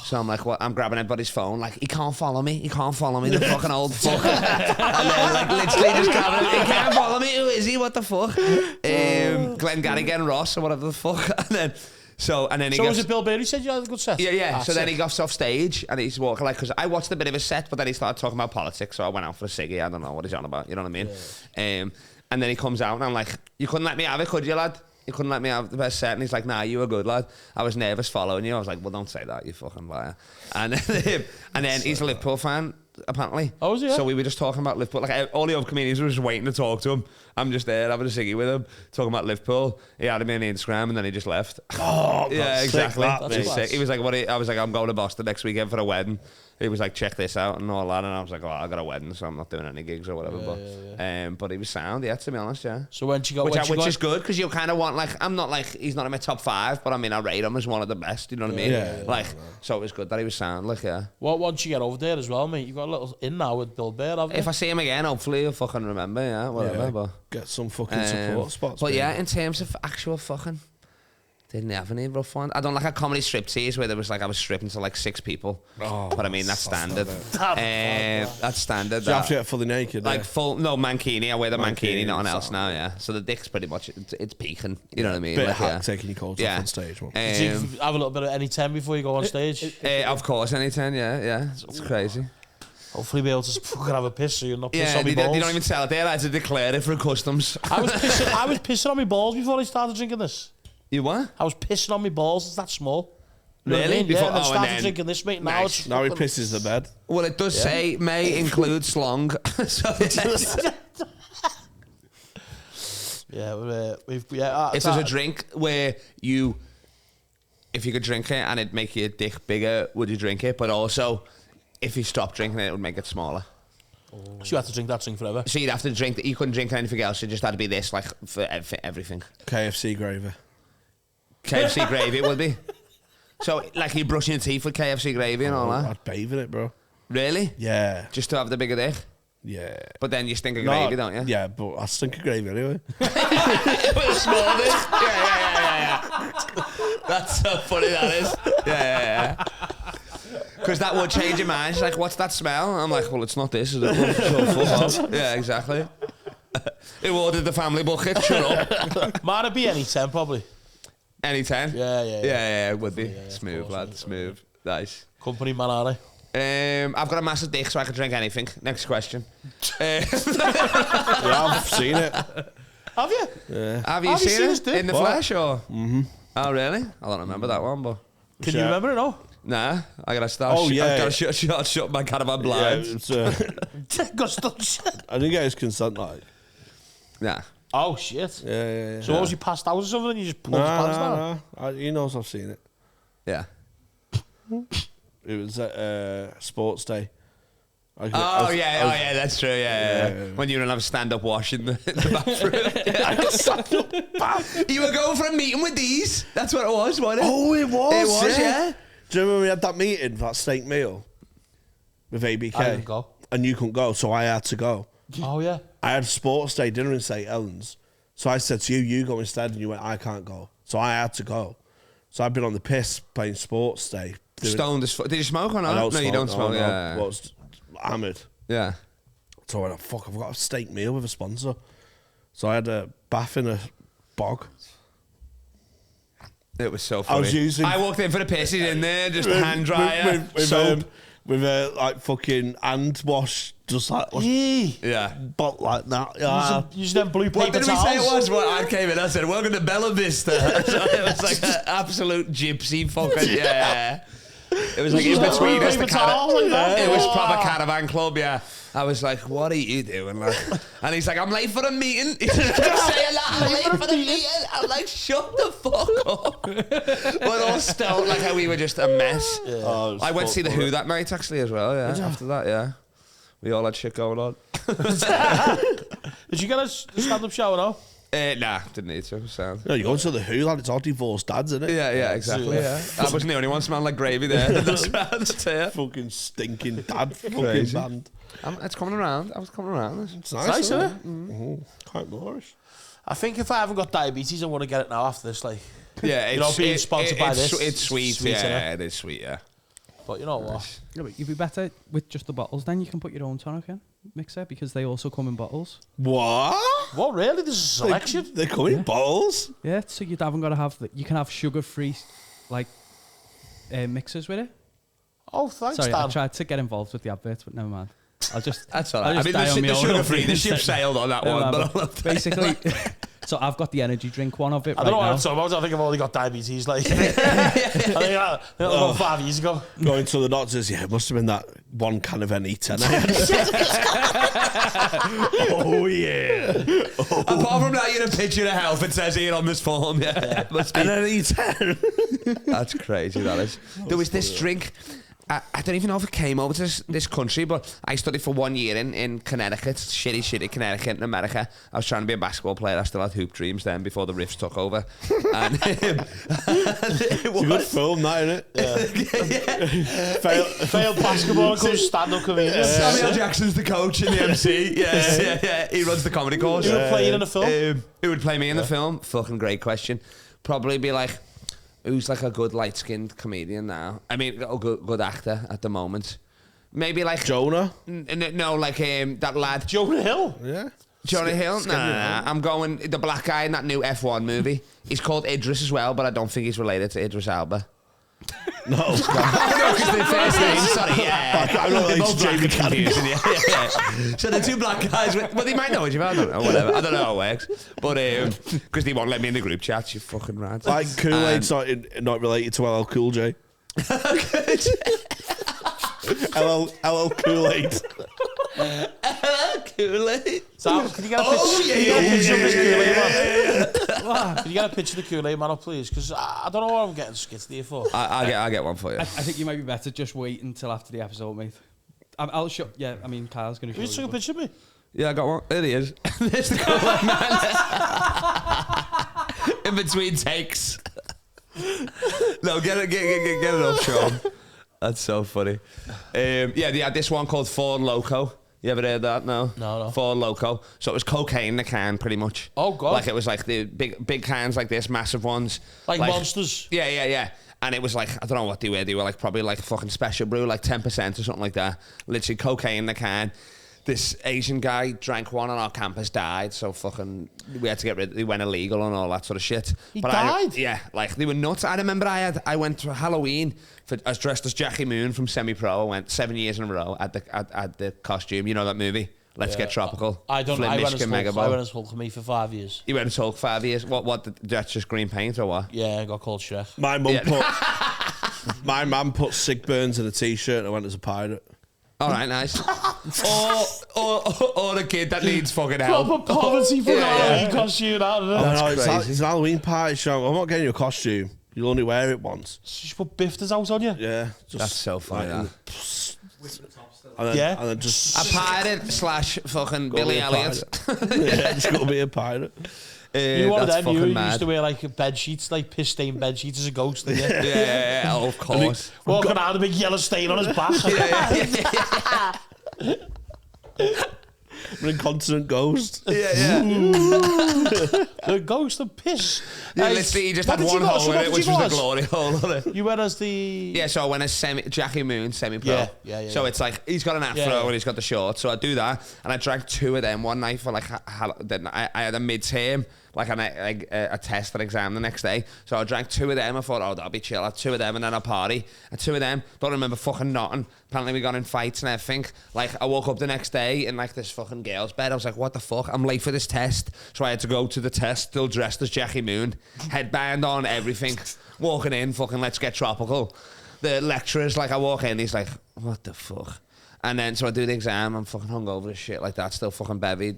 So I'm like, what? I'm grabbing everybody's phone, like, he can't follow me, the fucking old fucker. And then, like, literally just grabbing him, he can't follow me, who is he, what the fuck? Glenn Garrigan Ross, or whatever the fuck. And then he was it Bill Burr? He said you had a good set. Yeah. So then he got off stage and he's walking like, because I watched a bit of his set, but then he started talking about politics. So I went out for a ciggy. I don't know what he's on about. You know what I mean? Yeah. And then he comes out and I'm like, you couldn't let me have it, could you, lad? You couldn't let me have the best set. And he's like, nah, you were good, lad. I was nervous following you. I was like, well, don't say that, you fucking liar. And then he's a Liverpool fan, apparently. Oh, is he? So we were just talking about Liverpool. Like, all the other comedians were just waiting to talk to him. I'm just there having a ciggy with him, talking about Liverpool. He had me on Instagram and then he just left. Oh, yeah, exactly. That's sick. He was like, I was like, I'm going to Boston next weekend for a wedding. He was like, check this out and all that. And I was like, oh, I got a wedding, so I'm not doing any gigs or whatever. But he was sound, to be honest, yeah. So when you got... Which is good, because you kind of want, like, I'm not like, he's not in my top 5, but I mean, I rate him as one of the best, you know what I mean? So it was good that he was sound, like, yeah. Well, once you get over there as well, mate, you've got a little in now with Bill Burr, haven't you? If I see him again, hopefully he'll fucking remember, whatever. But get some fucking support spots. But yeah, in terms of actual fucking... Didn't have any rough ones. I don't like a comedy striptease where there was like, I was stripping to like 6 people. Oh, but I mean, that's standard. That's standard. Do you have to get fully naked? Like mankini. I wear the mankini, nothing else now, yeah. So the dick's pretty much, it's peaking. You know what I mean? Bit of hack taking your coat off on stage. Did you have a little bit of any 10 before you go on stage? Of course, any 10, yeah. It's crazy. Hopefully be able to fucking have a piss so you're not pissing Yeah, on me they balls. don't even sell it there. I had to declare it for customs. I was pissing on my balls before I started drinking this. You what? I was pissing on my balls. It's that small. You know what I Really? mean? Yeah, and I and started then- drinking this, mate. Nice. Now it's Now he fucking- pisses the bed. Well, it does say may include slong. So Yeah, if there's a drink where if you could drink it and it'd make your dick bigger, would you drink it? But also, if you stop drinking it, it would make it smaller. So you have to drink that drink forever. So you'd have to drink that. You couldn't drink anything else. It just had to be this, like for everything. KFC gravy. KFC gravy, it would be. So, like, you brushing your teeth with KFC gravy and all that. I'd bathe in it, bro. Really? Yeah. Just to have the bigger dick? Yeah. But then you stink of gravy, don't you? Yeah, but I stink of gravy anyway. With a small dick? Yeah. That's so funny, that is. Yeah. Because that would change your mind. She's like, what's that smell? I'm like, well, it's not this, is it? So fuck off. Yeah, exactly. Who ordered the family bucket? Shut up. Might be any 10, probably. Any 10? Yeah, it would be. Yeah, Smooth, course, lad, mate. smooth. Nice. Company man, are they? I've got a massive dick, so I can drink anything. Next question. Yeah, I've seen it. Have you? Yeah. Have you Have you seen seen it this dick? in the What? flesh, or? Mm-hmm. Oh, really? I don't remember that one, but... Can you remember it all? Nah, I gotta start. Oh, yeah. I gotta shut my caravan Yeah, blinds. it's, Got stuck shit. I didn't get his consent, like. Nah. Oh, shit. Yeah. So what was he passed out or something and you just pulled his pants down? No. He knows I've seen it. Yeah. It was at Sports Day. Yeah, that's true. Yeah. When you don't have stand-up wash in the bathroom. You were going for a meeting with these. That's what it was, wasn't it? Oh, it was. It was, yeah. Do you remember we had that meeting for that steak meal with ABK? I didn't go. And you couldn't go, so I had to go. Oh, yeah. I had a Sports Day dinner in St. Helens. So I said to you, you go instead, and you went, I can't go. So I had to go. So I've been on the piss playing Sports Day. Stoned as fuck. Did you smoke or I not? don't No, you don't smoke. no. Yeah. Well, I was hammered. Yeah. So I went, fuck, I've got a steak meal with a sponsor. So I had a bath in a bog. It was so funny. I walked in for the piss. He's in there, just a hand dryer, soap. With a like fucking hand wash, just like Yeah. but like that. Yeah. Using them blue What paper did we say it towels. was? Well, I came in, I said, welcome to Bella Vista. So it was like an absolute gypsy fucking, yeah. It was like in Just between blue us, the paper towels like that. it was proper caravan club, yeah. I was like, what are you doing? Like, and he's like, I'm late for a meeting. He's like, saying that, I'm late for the meeting. I'm like, shut the fuck up. But all stoned, like how we were just a mess. Yeah. Oh, I went to see The Who that night, actually, as well, yeah. After that, yeah. We all had shit going on. Did you get a stand-up show, no? Nah, didn't need to. Sound. No, you go to the Who, lad. It's all divorced dads, isn't it? Yeah, exactly. Yeah. I wasn't the only one smelling like gravy there. That's right. Fucking stinking dad fucking Crazy. band. It's coming around. I was coming around. It's nice, Nice, isn't isn't it? Mm-hmm. Quite glorious. I think if I haven't got diabetes, I want to get it now after this. Like, Yeah, You know, being sponsored by this, It's sweet. it's sweet, Yeah, innit? it is sweet. Yeah. but you know what? Yeah, but you'd be better with just the bottles. Then you can put your own tonic in mixer because they also come in bottles. What? What really? There's a selection. They come in bottles? Yeah, so you haven't got to have. You can have sugar-free, like mixers with it. Oh, thanks, Sorry, I Dan. tried to get involved with the adverts, but never mind. I'll just. That's all I'll right. I just mean, die on my the own sugar-free, the opinion. ship sailed on that Never one. mind, But basically, so I've got the energy drink one of it. I don't know right what I'm talking about. I think I've only got diabetes. Like, I think about 5 years ago. Going to the doctors, yeah, it must have been that one can of N10 I had. Oh, yeah. apart from that, you're a picture of health. It says here on this form. Yeah, must be. An N10. That's crazy. That is. There was this drink. I don't even know if it came over to this country, but I studied for 1 year in Connecticut, shitty Connecticut in America. I was trying to be a basketball player. I still had hoop dreams then before the Riffs took over. And it was It's a good film, that, innit? Failed basketball and comes stand-up comedian. Samuel Jackson's the coach and the MC. Yeah. He runs the comedy course. You were playing in a film? Who would play me in the film? Fucking great question. Probably be like, who's like a good light-skinned comedian now? I mean, a good actor at the moment. Maybe like Jonah? No, like that lad Jonah Hill. Yeah. Jonah Hill. No. I'm going the black guy in that new F1 movie. He's called Idris as well, but I don't think he's related to Idris Elba. No. Oh, no, because the first name. Sorry, yeah. I know They're it's both black Jamie and confusing, yeah. So the two black guys, well, they might know each other, I don't know, whatever. I don't know how it works. But, because they won't let me in the group chat, you fucking rant. Like Kool-Aid's not related to LL Cool J. LL Kool-Aid. Kool-Aid. Sam, can you get a picture? Oh, yeah. Can you get a picture of the Kool-Aid man up, please? Because I don't know what I'm getting skits there for. I'll get one for you. I think you might be better just wait until after the episode, mate. I'll show. Yeah, I mean, Kyle's going to show Can you you. take a picture of me? Yeah, I got one. There he is. There's the Kool-Aid man. In between takes. No, get it up, Sean. That's so funny. Yeah, they had this one called Four Loco. You ever heard that? No. Four Loco. So it was cocaine in a can, pretty much. Oh, God. Like, it was like the big cans like this, massive ones. Like monsters? Yeah. And it was like, I don't know what they were. They were like probably like fucking special brew, like 10% or something like that. Literally cocaine in a can. This Asian guy drank one on our campus, died. So fucking, we had to get rid of it. They went illegal and all that sort of shit. He died? Yeah, like they were nuts. I remember I went to Halloween I was dressed as Jackie Moon from Semi-Pro. I went 7 years in a row at the costume. You know that movie? Let's Get Tropical. I went as Hulk for me for 5 years. You went as Hulk 5 years? That's just green paint or what? Yeah, I got called Shrek. My mum put sick burns in a t-shirt and I went as a pirate. All right, nice. or a kid that needs fucking help. Proper poverty for Halloween costume out of it. No, it's an Halloween party show. I'm not getting you a costume. You'll only wear it once. You should put bifters out on you. Yeah. That's so funny, that. And then just a pirate / fucking Billy Elliot. Yeah, just got to be a pirate. You one of them, you used to wear like bed sheets, like piss stained bed sheets as a ghost. Yeah, of course. Walking around a big yellow stain on his back. An incontinent ghost. Yeah. The ghost of piss. Yeah, literally, he just had one hole in it, which was the glory hole on it. You went as the... Yeah, so I went as Jackie Moon, Semi-Pro. Yeah. So it's like, he's got an afro and he's got the shorts. So I do that, and I drank 2 of them one night for like, I had a mid-term, like a test or exam the next day. So I drank 2 of them. I thought, that'll be chill. I had 2 of them and then I'll party. And 2 of them, don't remember fucking nothing. Apparently we got in fights and everything. Like, I woke up the next day in like this fucking girl's bed. I was like, what the fuck? I'm late for this test. So I had to go to the test still dressed as Jackie Moon. Headband on, everything. Walking in, fucking Let's Get Tropical. The lecturer's like, I walk in, he's like, what the fuck? And then, so I do the exam, I'm fucking hungover as shit like that, still fucking bevied,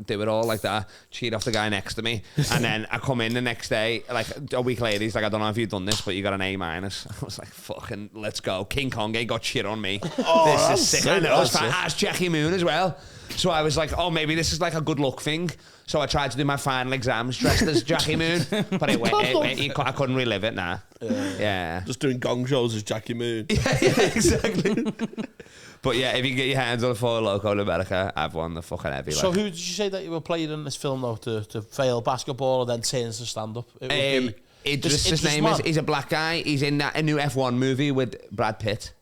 do it all like that, cheat off the guy next to me. And then I come in the next day, like a week later, he's like, I don't know if you've done this, but you got an A-. I was like, fucking, let's go. King Kong ain't got shit on me. This is sick. And I was as Jackie Moon as well. So I was like, maybe this is like a good luck thing. So I tried to do my final exams dressed as Jackie Moon, but I couldn't relive it now. Yeah. Just doing gong shows as Jackie Moon. Yeah, exactly. But yeah, if you can get your hands on a Four Loco in America, I've won the fucking heavy. So who did you say that you were playing in this film though, to fail basketball and then turns to stand up? His name is, he's a black guy. He's in a new F1 movie with Brad Pitt.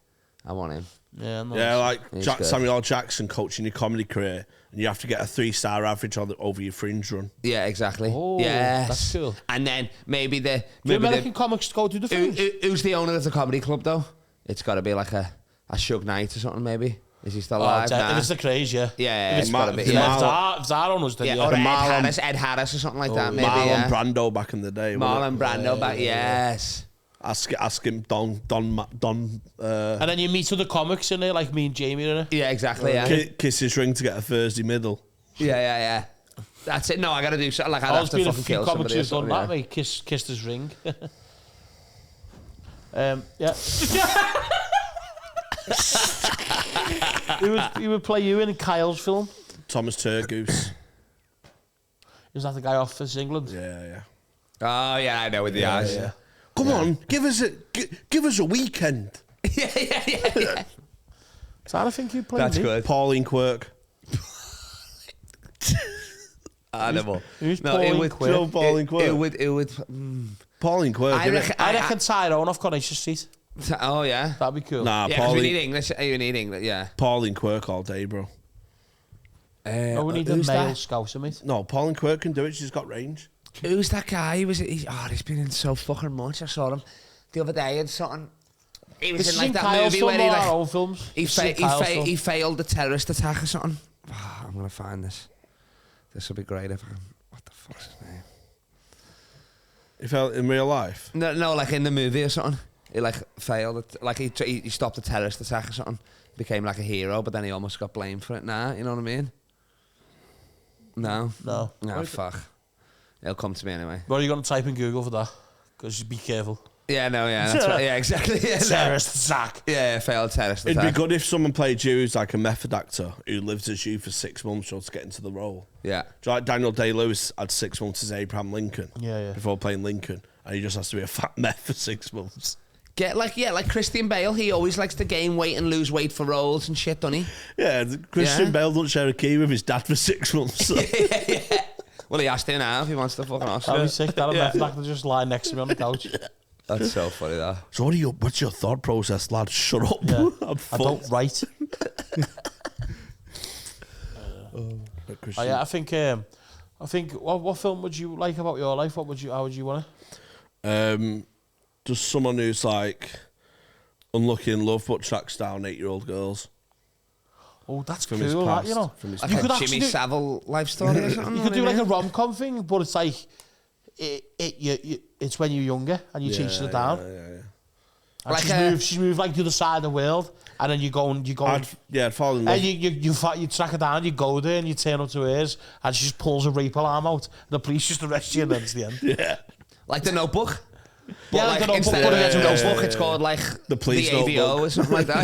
I want him. Yeah, nice. Yeah, like Samuel L. Jackson coaching your comedy career, and you have to get a 3-star average over your Fringe run. Yeah, exactly. Oh, yes. that's cool. And then maybe the American comics go to the Fringe. Who's the owner of the comedy club though? It's got to be like a Suge Knight or something maybe. Is he still alive? It's the craze, yeah. Yeah, it's got to be. If Zaron was there, or Ed Harris or something like that. Maybe Marlon Brando back in the day. Marlon Brando back, yes. Ask him Don. And then you meet other comics in there, like me and Jamie in it. Yeah, exactly. Yeah. Kiss his ring to get a Thursday middle. Yeah. That's it. No, I got to do something. Like I'd have to fucking kill somebody. Comics who've done that, mate. Kissed his ring. Yeah. He would play you in Kyle's film. Thomas Turgoose. Is that the guy off for Singledom? Yeah. Oh yeah, I know with the eyes. Yeah. Come on, give us a weekend. Yeah. So I think you play. That's me. good. Pauline Quirk. Animal. Who's Pauline Quirk? Pauline Quirk. It would. Pauline Quirk. I reckon Tyrone off Coronation Street. Oh yeah, that'd be cool. Nah, yeah, Pauline. We need English. You need English. Yeah. Pauline Quirk all day, bro. We need a male scouser, mate. No, Pauline Quirk can do it. She's got range. Who's that guy? He's been in so fucking much. I saw him the other day in something. He was This in is like in that Kyle's movie film where he or like our own films? he This is in Kyle's film. he failed the terrorist attack or something. Oh, I'm gonna find this. This will be great if I can. What the fuck's his name? He felt in real life. No, like in the movie or something. He like failed it. Like he stopped a terrorist attack or something. Became like a hero, but then he almost got blamed for it. Nah, you know what I mean? No. Nah, fuck. It'll come to me anyway. What are you going to type in Google for that? Because be careful. Yeah, no, yeah, that's right. Yeah, exactly. Yeah, Terrorist attack. Yeah, failed terrorist attack. It'd be good if someone played you who's like a method actor who lives as you for 6 months just to get into the role. Yeah. So like Daniel Day-Lewis had 6 months as Abraham Lincoln. Yeah. Before playing Lincoln, and he just has to be a fat meth for 6 months. Get like Christian Bale. He always likes to gain weight and lose weight for roles and shit, doesn't he? Yeah, Christian Bale doesn't share a key with his dad for 6 months. So. yeah. Well, he has to now if he wants to fucking Oscar. I'll be sick. That'll method actor just lie next to me on the couch. That's so funny, that. So what's your thought process, lad? Shut up. Yeah. I'm I don't write. I think what film would you like about your life? How would you want it? Just someone who's like unlucky in love but tracks down 8-year-old girls. Oh, that's From cool, his that, past, you know. from his Like You a could Jimmy actually do- Savile life story or something. You could do like a rom-com thing, but it's like it's when you're younger and you're chasing it down. Yeah. And Like she's moved like to the side of the world, and then you go. I'd fall in love. And you track her down, you go there and you turn up to hers, and she just pulls a rape alarm out. The police just arrest you, and then it's the end. Yeah. Like The Notebook. Yeah, like The Notebook, instead but of it's The a Notebook, notebook. it's called like The Police the AVO Notebook. or something like that.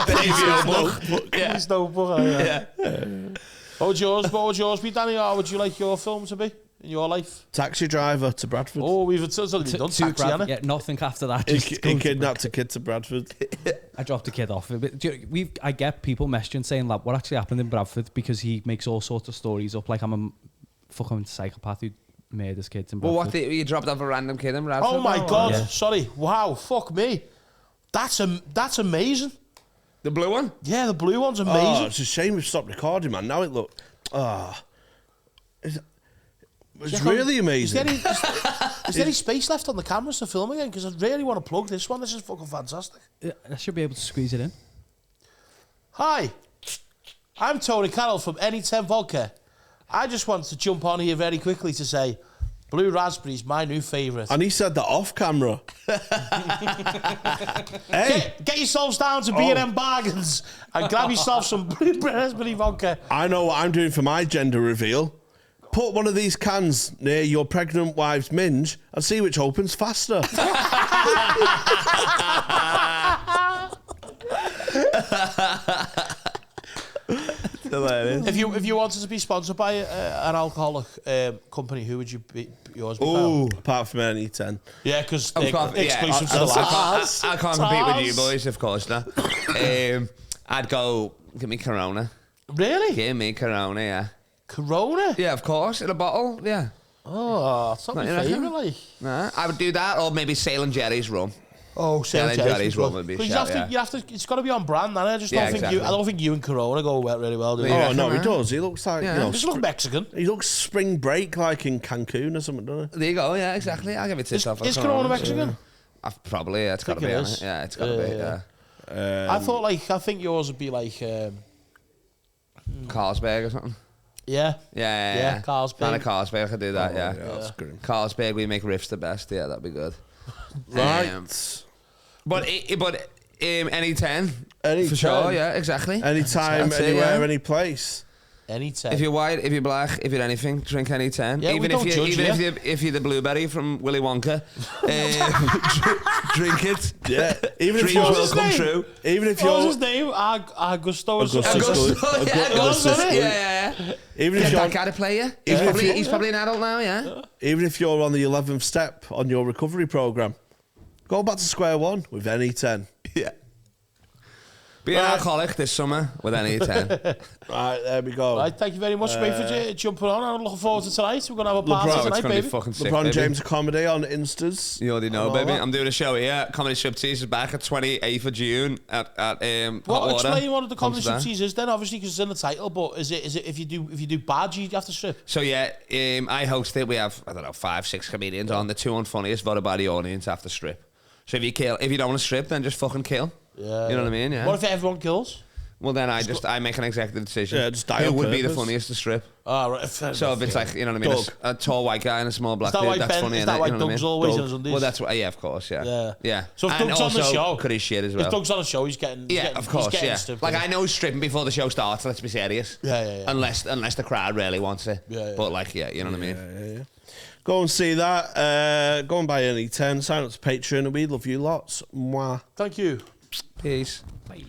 The AVO book. Yeah. Police Notebook. Yeah. What would yours be, Danny? Or would you like your film to be in your life? Taxi driver to Bradford. Oh, we've done Taxi, Brad- Anna. yeah, nothing after that. He Just go to kidnapped a kid to Bradford. I dropped a kid off. But I get people messaging saying like, what actually happened in Bradford, because he makes all sorts of stories up like I'm a fucking psychopath who murders kids in Well, Bradford. you dropped off a random kid in Bradford? Oh my God! Yeah. Sorry. Wow. Fuck me. That's amazing. The blue one? Yeah, the blue one's Oh, amazing. it's a shame we've stopped recording, man. Now it looked... It's really amazing. Is there any space left on the cameras to film again? Because I really want to plug this one. This is fucking fantastic. Yeah, I should be able to squeeze it in. Hi, I'm Tony Carroll from Any 10 Vodka. I just want to jump on here very quickly to say, Blue Raspberry's my new favourite. And he said that off camera. Hey, Get yourselves down to B&M Bargains and grab yourself some Blue Raspberry Vodka. I know what I'm doing for my gender reveal. Put one of these cans near your pregnant wife's minge and see which opens faster. If you wanted to be sponsored by an alcoholic company, who would yours be? Oh, apart from any 10. Yeah, because Yeah, exclusive to the lads. I can't compete with you boys, of course not. I'd go, give me Corona. Really? Give me Corona, yeah. Corona? Yeah, of course, in a bottle, yeah. Oh, it's not my Not your favourite, like. Nah, I would do that, or maybe Sale & Jerry's rum. Oh, Sale & Jerry's rum would be But shout, you have to, it's got to be on brand, man. I don't think you and Corona go really well, do you? Yeah. Oh, no, he man. does. He looks like, Yeah. you know... Just look Mexican. He looks spring break like in Cancun or something, doesn't he? There you go, yeah, exactly. I'll give it to yourself. Is Corona Mexican? Probably, yeah, it's got to think be it on is. it. Yeah, it's got to be, yeah. I think yours would be like, Carlsberg or something. yeah. Yeah, Carlsberg. Not a Carlsberg, I could do that, yeah. That's grim. Carlsberg, we make riffs the best, yeah, that'd be good. Right. But any 10, Any for 10. sure, yeah, exactly. Anytime, That's it, anywhere, yeah. any place. Anytime. If you're white, if you're black, if you're anything, drink any 10. Yeah, we don't judge, if you're the blueberry from Willy Wonka, drink it. Yeah. Even if Dreams you're... will come true. Even if What was you're... his name? Augusto or something? Augusto, yeah. Even if Get you're... that guy to play you. Even if He's probably an adult now, yeah. Even if you're on the 11th step on your recovery program, go back to square one with any 10. Yeah. Be an alcoholic this summer with any 10. Right, there we go. Right, thank you very much, mate, for jumping on. I'm looking forward to tonight. We're going to have a party LeBron, It's tonight, going to be baby. fucking sick, LeBron baby. James Comedy on Instas. You already know, And all baby. that. I'm doing a show here. Comedy Striptease is back at 28th of June at Hot Well, Water. explain what the comedy Amsterdam. striptease is then, obviously, because it's in the title. But is it if you do bad, you have to strip? So yeah, I host it. We have 5-6 comedians on. The 2 unfunniest voted by the audience after strip. So if you don't want to strip, then just fucking kill. Yeah. You know what I mean? Yeah. What if everyone kills? Well, then I make an executive decision. Yeah, just die Who on would be the purpose. funniest to strip? Oh, right. So if it's like, you know what I mean, Doug. a tall white guy and a small black Is that dude, why that's Ben? funny. Is Innit? that why You know what I Doug's mean? always Doug. in his undies? Well, that's what. Yeah, of course. Yeah. Yeah. Yeah. So if and Doug's on the also show, cut his shit as well. If Doug's on the show, he's getting. Yeah, of course, he's getting yeah. stiff, Like isn't I know stripping before the show starts. Let's be serious. Yeah. Unless the crowd really wants it. Yeah. But like, yeah, you know what I mean. Yeah. Go and see that. Go and buy any 10. Sign up to Patreon, and we love you lots. Mwah. Thank you. Peace. Bye.